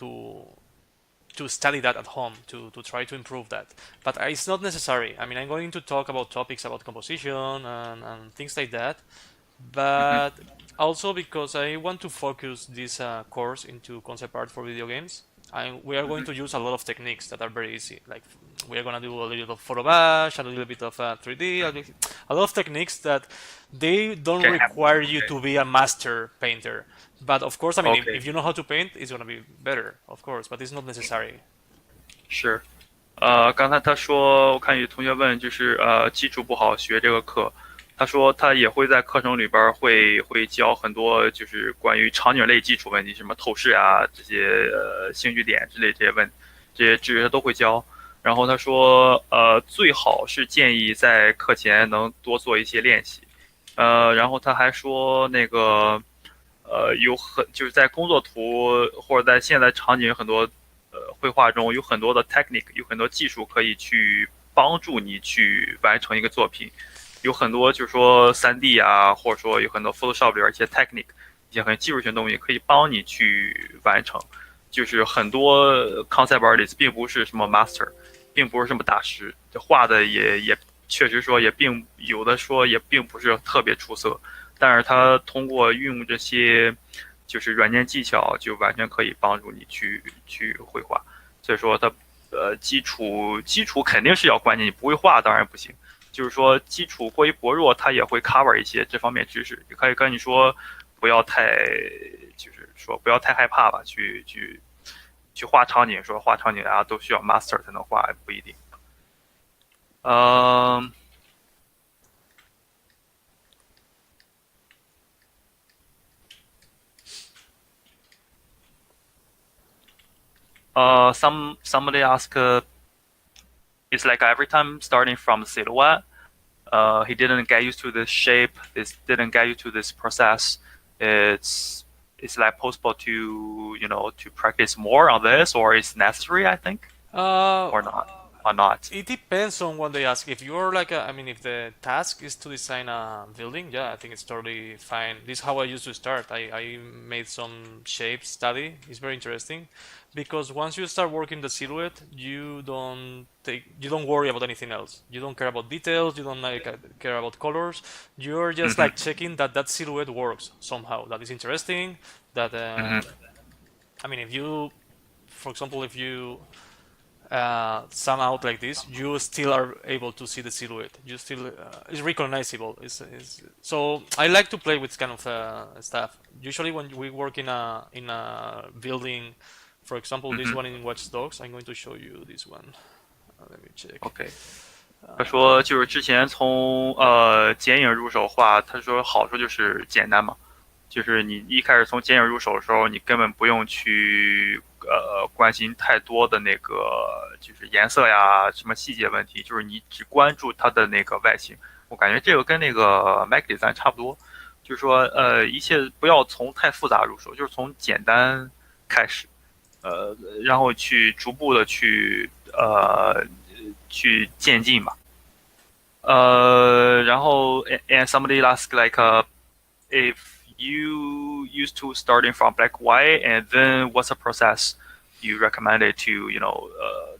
study that at home to try to improve that. But it's not necessary. I mean, I'm going to talk about topics about composition and things like that, but also because I want to focus this course into concept art for video games. We are going to use a lot of techniques that are very easy. Like we are going to do a little bit of photo bash, a little bit of 3D, a lot of techniques that they don't require you to be a master painter. But of course, I mean, if you know how to paint, it's going to be better, of course. But it's not necessary. 是，刚才他说，我看有同学问，就是基础不好学这个课。他说他也会在课程里边会教很多就是关于场景类基础问题，什么透视啊这些兴趣点之类这些知识都会教。然后他说最好是建议在课前能多做一些练习。然后他还说那个就是在工作图或者在现在场景很多绘画中有很多的 technique， 有很多技术可以去帮助你去完成一个作品。有很多就是说 3D 啊，或者说有很多 Photoshop 里边一些 technique， 一些很技术性的东西可以帮你去完成。就是很多 concept artist 并不是什么 master， 并不是什么大师，这画的也确实说也有的说也并不是特别出色，但是他通过运用这些就是软件技巧就完全可以帮助你去绘画。所以说它基础肯定是要关键，你不会画当然不行。就是说基础过于薄弱，它也会 cover 一些这方面知识。也可以跟你说不要太，就是说不要太害怕吧，去画场景，说画场景大家都需要 master 才能画，不一定。嗯。Somebody asked, it's like every time starting from silhouette, he didn't get used to this shape. This didn't get used to this process. It's it's like possible to to practice more on this, or it's necessary, I think, Uh, or not. It depends on what they ask. If you're like I mean, if the task is to design a building, yeah, I think it's totally fine. This is how I used to start. I made some shape study. It's very interesting because once you start working the silhouette, you don't worry about anything else. You don't care about details. You don't like care about colors. You're just like checking that that silhouette works somehow. That is interesting. That I mean, if you, for example, if you sum out like this, you still are able to see the silhouette. You still it's recognizable. So I like to play with this kind of stuff. Usually when we work in a building, for example, this one in Watch Dogs, I'm going to show you this one. Let me check. OK，他说就是之前从剪影入手画，他说好处就是简单嘛。就是你一开始从剪影入手的时候，你根本不用去关心太多的那个就是颜色呀什么细节问题，就是你只关注它的那个外形。我感觉这个跟那个 Mac Design 差不多，就是说一切不要从太复杂入手，就是从简单开始，然后去逐步的去渐进吧。然后 and somebody asked like if you used to starting from black white, and then what's the process you recommended to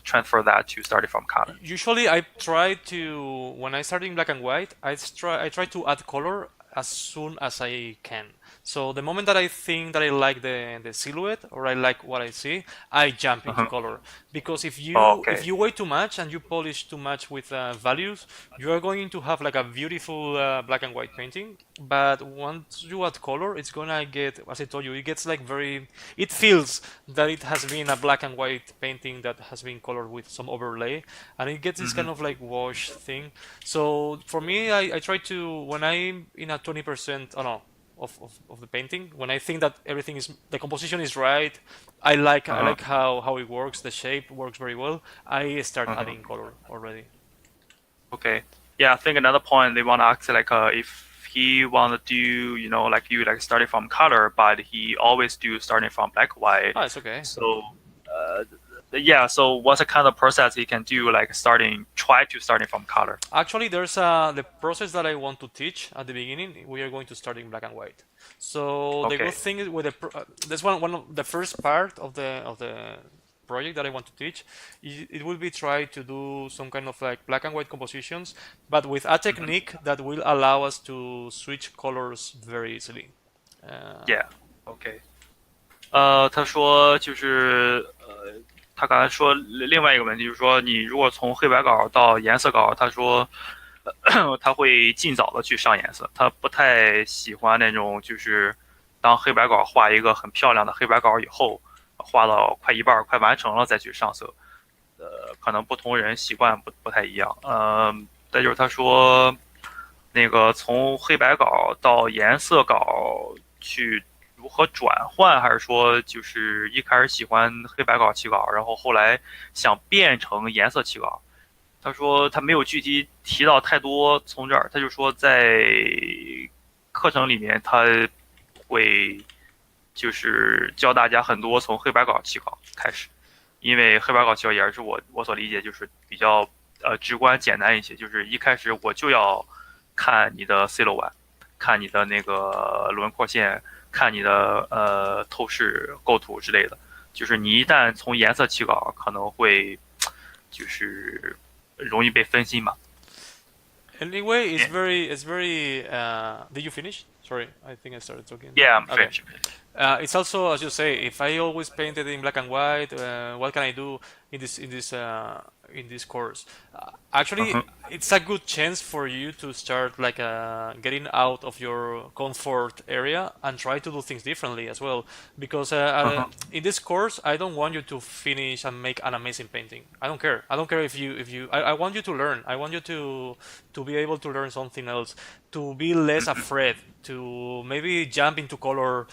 transfer that to starting from color? Usually, I try to when I start in black and white, I try to add color as soon as I can. So the moment that I think that I like the silhouette or I like what I see, I jump into color. Because if you wait too much and you polish too much with values, you are going to have like a beautiful black and white painting. But once you add color, it's gonna get, as I told you, it gets like very. It feels that it has been a black and white painting that has been colored with some overlay, and it gets this kind of like wash thing. So for me, I try to when I'm in a 20%, oh no, of the painting, when I think that everything is the composition is right, I like how it works, the shape works very well, I start adding color already. Okay. Yeah, I think another point they want to ask like if he want to do like you like starting from color, but he always do starting from black white. Oh, it's okay. So yeah, so what's the kind of process he can do like starting from color? Actually, there's the process that I want to teach at the beginning. We are going to start in black and white. So the good thing is with that's one of the first part of the project that I want to teach. It will be try to do some kind of like black and white compositions, but with a technique that will allow us to switch colors very easily. Yeah. OK. 他说就是他刚才说另外一个问题就是说，你如果从黑白稿到颜色稿，他说他会尽早的去上颜色，他不太喜欢那种就是当黑白稿画一个很漂亮的黑白稿以后，画到快一半快完成了再去上色。可能不同人习惯不太一样。再就是他说那个从黑白稿到颜色稿去如何转换，还是说就是一开始喜欢黑白稿起稿，然后后来想变成颜色起稿。他说他没有具体提到太多，从这儿他就说在课程里面他会就是教大家很多从黑白稿起稿开始，因为黑白稿起稿也是我所理解就是比较直观简单一些，就是一开始我就要看你的 silhouette， 看你的那个轮廓线，看你的透视构图之类的，就是你一旦从颜色起稿，可能会就是容易被分心嘛。Anyway, it's very. Did you finish? Sorry, I think I started talking. Yeah, I'm Okay. finished. It's also, as you say, if I always painted in black and white, what can I do in this course? Actually, it's a good chance for you to start like getting out of your comfort area and try to do things differently as well. Because in this course, I don't want you to finish and make an amazing painting. I don't care. I don't care if you. I want you to learn. I want you to be able to learn something else, to be less afraid, to maybe jump into color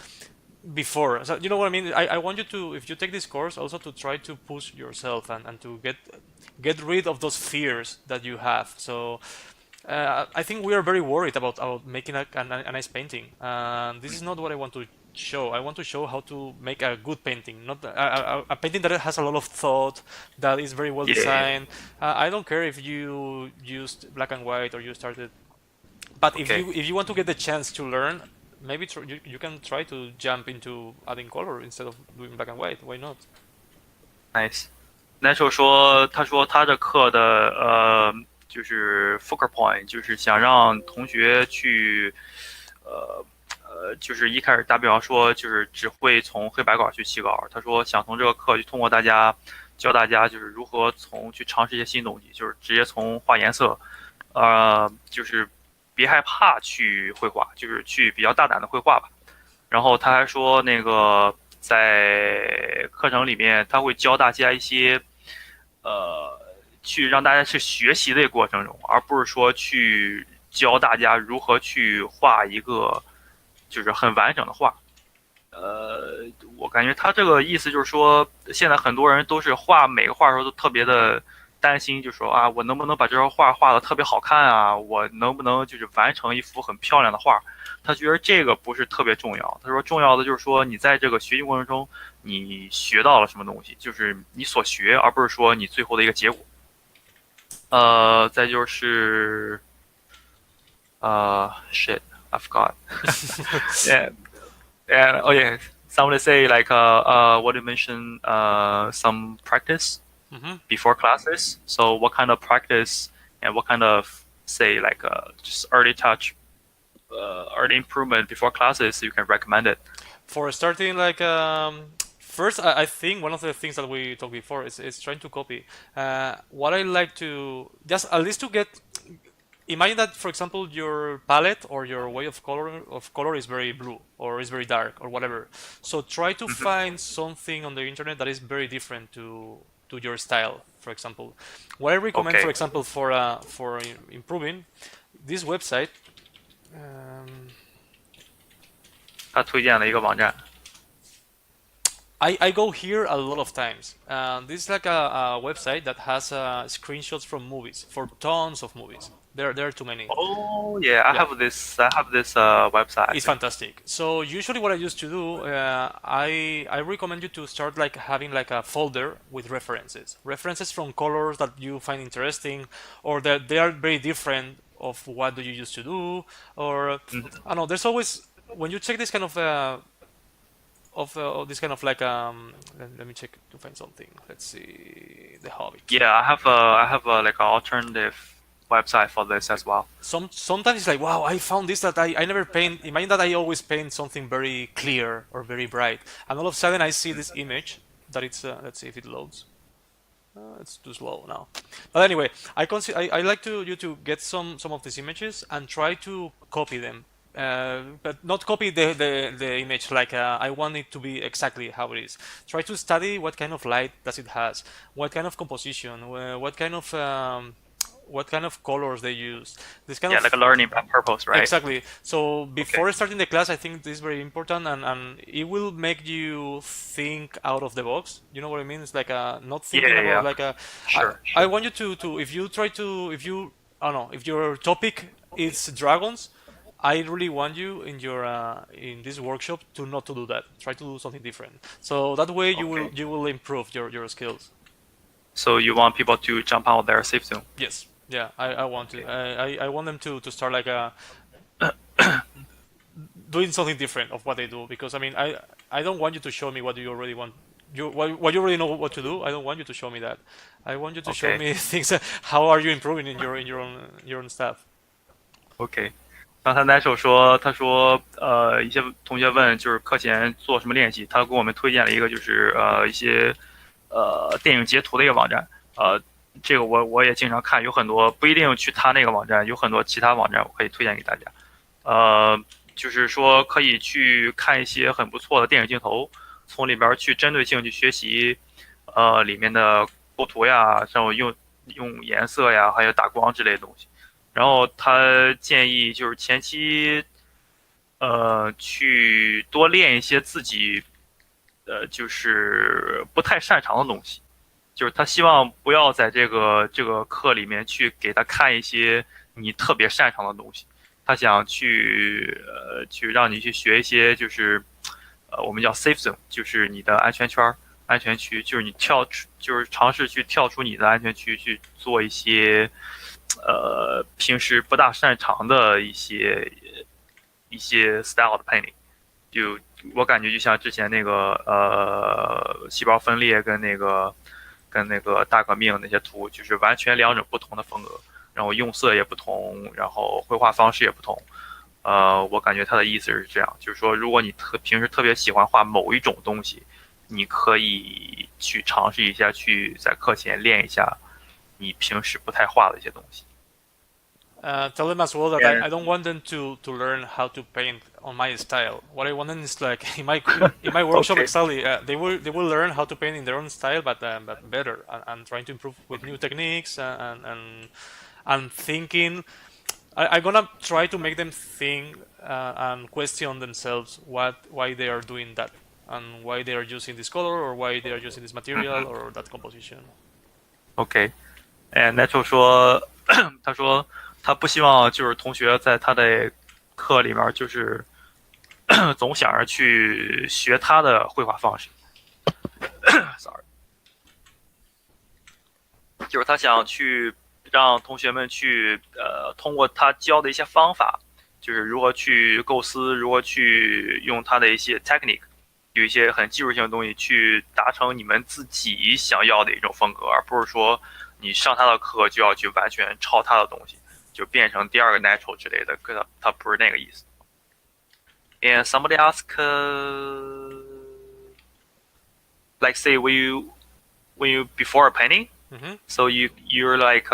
before. So you know what I mean? I want you to, if you take this course, also to try to push yourself and to get rid of those fears that you have. So I think we are very worried about making a nice painting. This is not what I want to show. I want to show how to make a good painting, not a painting that has a lot of thought, that is very well designed. I don't care if you used black and white or you started, but if you want to get the chance to learn, maybe you can try to jump into adding color instead of doing black and white. Why not? Nice. Nacho 说，他说他这课的就是 focal point，就是想让同学去就是一开始打比方说，就是只会从黑白稿去起稿。他说想从这个课就通过教大家就是如何去尝试一些新东西，就是直接从画颜色，就是别害怕去绘画，就是去比较大胆的绘画吧。然后他还说那个在课程里面他会教大家一些去让大家去学习的一个过程中，而不是说去教大家如何去画一个就是很完整的画。我感觉他这个意思就是说，现在很多人都是画每个画的时候都特别的担心，就说啊，我能不能把这张画画的特别好看啊？我能不能就是完成一幅很漂亮的画？他觉得这个不是特别重要。他说重要的就是说你在这个学习过程中你学到了什么东西，就是你所学，而不是说你最后的一个结果。再就是shit I forgot and oh yeah, someone say like what you mentioned some practice before classes. So what kind of practice and what kind of say like just early touch, early improvement before classes you can recommend it? For starting, like first, I think one of the things that we talked before is trying to copy. What I like to just at least to get. Imagine that, for example, your palette or your way of color is very blue or is very dark or whatever. So try to find something on the internet that is very different to your style. For example, what I recommend, for example, for improving this website. 他推荐了一个网站。I go here a lot of times. This is like a website that has screenshots from movies, for tons of movies. There are too many. Oh yeah, I have this website. It's fantastic. So usually what I used to do, I recommend you to start like having like a folder with references from colors that you find interesting, or that they are very different of what do you used to do, or I don't know. There's always, when you check this kind of this kind of like let me check to find something. Let's see, the Hobbit. Yeah, I have like an alternative website for this as well. Sometimes it's like, wow, I found this that I never paint. Imagine that I always paint something very clear or very bright, and all of a sudden I see this image that it's let's see if it loads. It's too slow now. But anyway, I like you to get some of these images and try to copy them. But not copy the image like I want it to be exactly how it is. Try to study what kind of light does it has, what kind of composition, what kind of colors they use. This kind of like a learning by purpose, right? Exactly. So before starting the class, I think this is very important, and it will make you think out of the box. You know what I mean? It's like not thinking about like a. Sure. I want you to if you try to if you I don't know if your topic is dragons. I really want you in your in this workshop to not to do that. Try to do something different. So that way you will improve your skills. So you want people to jump out of their safe zone? Yes. Yeah. I want to. I want them to start like doing something different of what they do, because I mean I don't want you to show me what you already want. What you already know what to do. I don't want you to show me that. I want you to show me things. How are you improving in your own stuff? Okay. 刚才 Nacho 说，他说一些同学问就是课前做什么练习，他给我们推荐了一个就是一些电影截图的一个网站，这个我也经常看，有很多不一定去他那个网站，有很多其他网站我可以推荐给大家。就是说可以去看一些很不错的电影镜头，从里边去针对性去学习，里面的构图呀，像用颜色呀，还有打光之类的东西。然后他建议就是前期，去多练一些自己，就是不太擅长的东西。就是他希望不要在这个课里面去给他看一些你特别擅长的东西，他想去让你去学一些就是我们叫 safe zone，就是你的安全圈、安全区，就是你就是尝试去跳出你的安全区去做一些平时不大擅长的一些 style 的 painting。就我感觉就像之前那个细胞分裂跟那个大革命那些图，就是完全两种不同的风格，然后用色也不同，然后绘画方式也不同。我感觉他的意思是这样，就是说，如果你平时特别喜欢画某一种东西，你可以去尝试一下，去在课前练一下你平时不太画的一些东西。Tell them as well that And I don't want them to learn how to paint on my style. What I want them is like in my workshop okay, exactly. They will learn how to paint in their own style, but better and trying to improve with new techniques and thinking. I'm gonna try to make them think and question themselves why they are doing that and why they are using this color or why they are using this material or that composition. OK，Nacho 说，他说他不希望就是同学在他的课里面就是总想着去学他的绘画方式，sorry，就是他想去让同学们去通过他教的一些方法，就是如何去构思，如何去用他的一些 technique，有一些很技术性的东西去达成你们自己想要的一种风格，而不是说你上他的课就要去完全抄他的东西，就变成第二个 Nacho 之类的，他不是那个意思。And somebody ask, like say when you before a painting, Mm-hmm. so you're like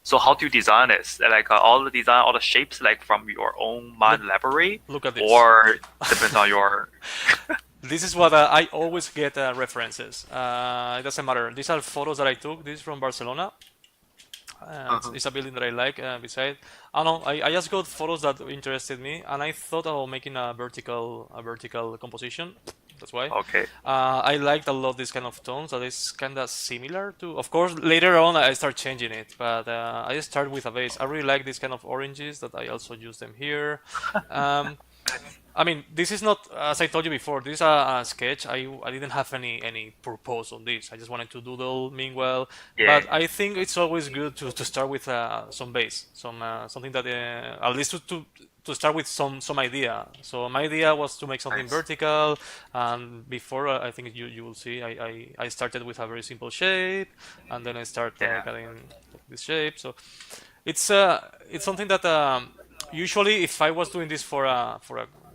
so how do you design this? Like all the shapes like from your own mind library, Look at this. or depends on your. This is what I always get references. It doesn't matter. These are photos that I took. This is from Barcelona. It's a building that I like beside. I don't know. I just got photos that interested me, and I thought about making a vertical composition. That's why. Okay. I liked a lot this kind of tones that is kind of similar to. Of course, later on I start changing it, but I start with a base. I really like this kind of oranges that I also use them here. I mean, this is not, as I told you before, this is a sketch. I didn't have any purpose on this. I just wanted to doodle, mean well. Yeah. But I think it's always good to start with some base, something that at least to start with some idea. So my idea was to make something Nice. vertical, and before I think you will see, I started with a very simple shape, and then I start cutting this shape. So it's something that usually if I was doing this for a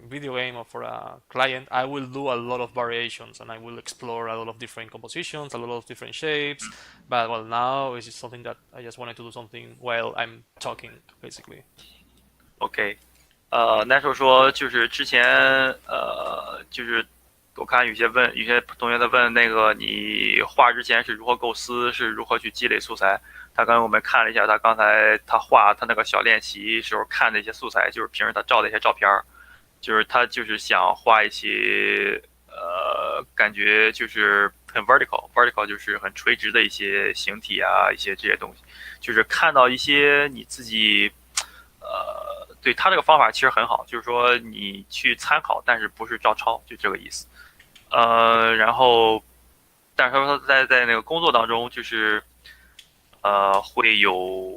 video game or for a client, I will do a lot of variations and I will explore a lot of different compositions, a lot of different shapes. But well, now it's just something that I just wanted to do something while I'm talking, basically. OK，Nacho 说就是之前就是我看有些同学在问那个你画之前是如何构思，是如何去积累素材。他刚刚我们看了一下，他刚才他画他那个小练习时候看的一些素材，就是平时他照的一些照片，就是他就是想画一些感觉就是很 vertical 就是很垂直的一些形体啊，一些这些东西，就是看到一些你自己对他这个方法其实很好，就是说你去参考，但是不是照抄，就这个意思。然后，但是他说他在那个工作当中，就是会有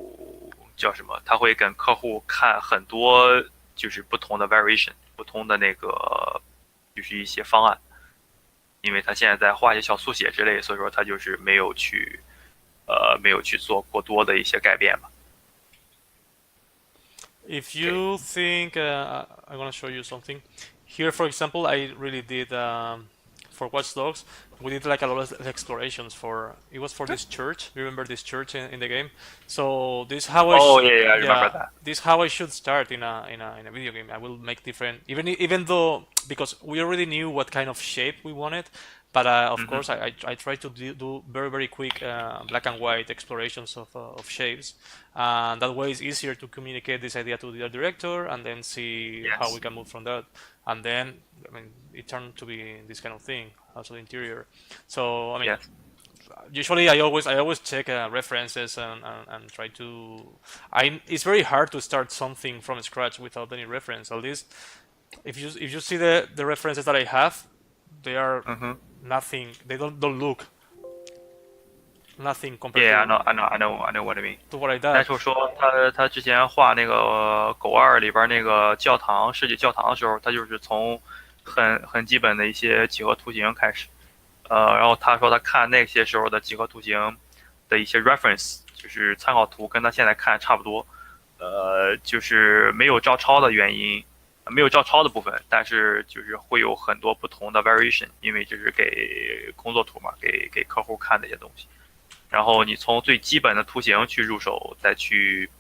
叫什么？他会跟客户看很多就是不同的 variation， 不同的那个就是一些方案。因为他现在在画一些小速写之类，所以说他就是没有去做过多的一些改变嘛。If Okay. you think, I'm gonna show you something. Here, for example, I really did for Watch Dogs. We did like a lot of explorations for. It was for this church. Remember this church in the game? So this how Oh yeah, yeah, I remember yeah, that. this how I should start in a video game. I will make different even though because we already knew what kind of shape we wanted. But of Hmm. course, I try to do very quick black and white explorations of shapes, and that way it's easier to communicate this idea to the director and then see how we Yes. can move from that. And then I mean it turned to be this kind of thing, also the interior. So I mean, Yes. usually I always check references and try to. I It's very hard to start something from scratch without any reference. At least if you see the references that I have, they are Hmm. nothing. They don't look nothing compared Yeah, I to know, I know, I know, I know what I mean. to what I did. Nacho 说他之前画那个狗二里边那个教堂世纪教堂的时候，他就是从很基本的一些几何图形开始，然后他说他看那些时候的几何图形的一些 reference，就是参考图，跟他现在看差不多，就是没有照抄的原因，没有照抄的部分，但是就是会有很多不同的 variation，因为这是给工作图嘛，给客户看的一些东西。然后你从最基本的图形去入手，再去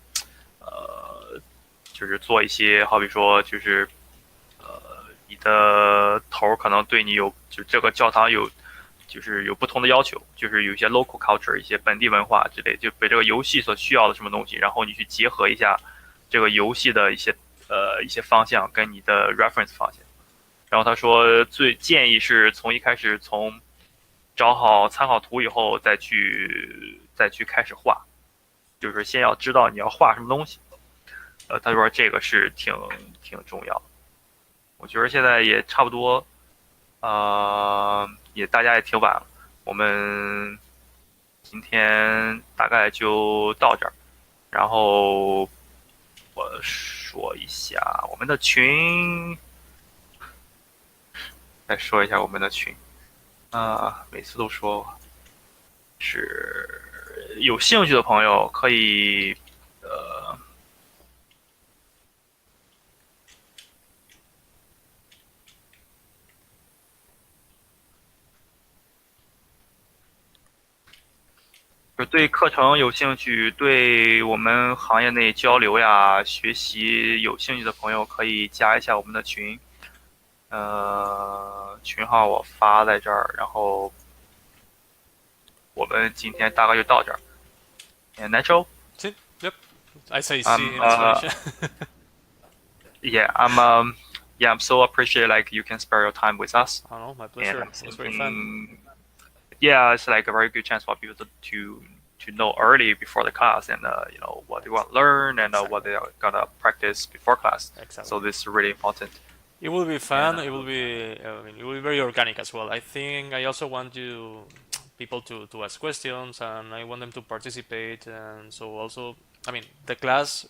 就是做一些，好比说就是你的头可能对你有，就这个教堂有，就是有不同的要求，就是有一些 local culture，一些本地文化之类，就被这个游戏所需要的什么东西，然后你去结合一下这个游戏的一些方向跟你的 reference 方向。然后他说最建议是从一开始从找好参考图以后再去开始画，就是先要知道你要画什么东西。他说这个是挺重要的。我觉得现在也差不多，也大家也挺晚了，我们今天大概就到这儿。然后我说一下我们的群，再说一下我们的群每次都说是有兴趣的朋友可以就对课程有兴趣，对我们行业内交流呀、学习有兴趣的朋友，可以加一下我们的群。群号我发在这儿，然后我们今天大概就到这儿。And Nacho, See? Yep. I say see I'm in Spanish. yeah, I'm so appreciate like you can spare your time with us, I don't know, my and pleasure. I'm It was very fun. thinking, yeah, it's like a very good chance for people to know early before the class and what they want to learn and what they are gonna practice before class. Exactly. So this is really important. It will be And fun. It will be. I mean, it will be very organic as well. I think I also want people to ask questions, and I want them to participate. And so also, I mean, the class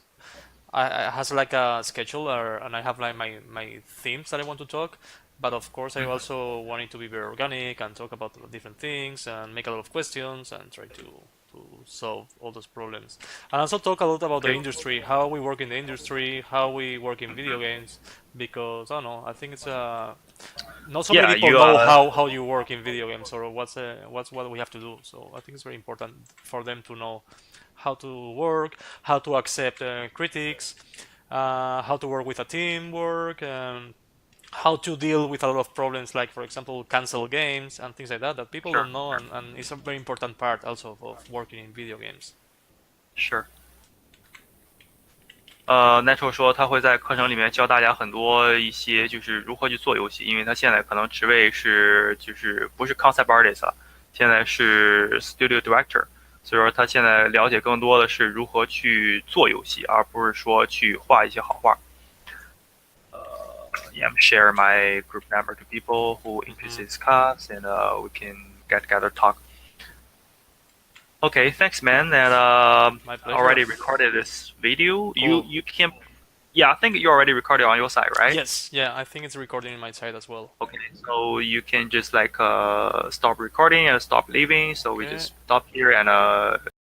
I has like a schedule, and I have like my themes that I want to talk. But of course, I also want it to be very organic and talk about different things and make a lot of questions and try to solve all those problems. And also talk a lot about the okay, industry, how we work in the industry, how we work in video games, because I don't know, I think it's not so many yeah, people you know how you work in video games or what's what we have to do. So I think it's very important for them to know how to work, how to accept critics, how to work with a teamwork, how to deal with a lot of problems like, for example, cancel games and things like that people sure, don't know, and it's a very important part also of working in video games. sure. Natural 说他会在课程里面教大家很多一些就是如何去做游戏，因为他现在可能职位是就是不是 concept artist 了，现在是 studio director，所以说他现在了解更多的是如何去做游戏，而不是说去画一些好画。Yeah, share my group number to people who interested in this class, and we can get together talk. Okay, thanks, man. And My pleasure. already recorded this video. Cool. You can, yeah, I think you already recorded on your side, right? Yes, yeah, I think it's recording in my side as well. Okay, so you can just like stop recording and stop leaving. So we Okay. just stop here and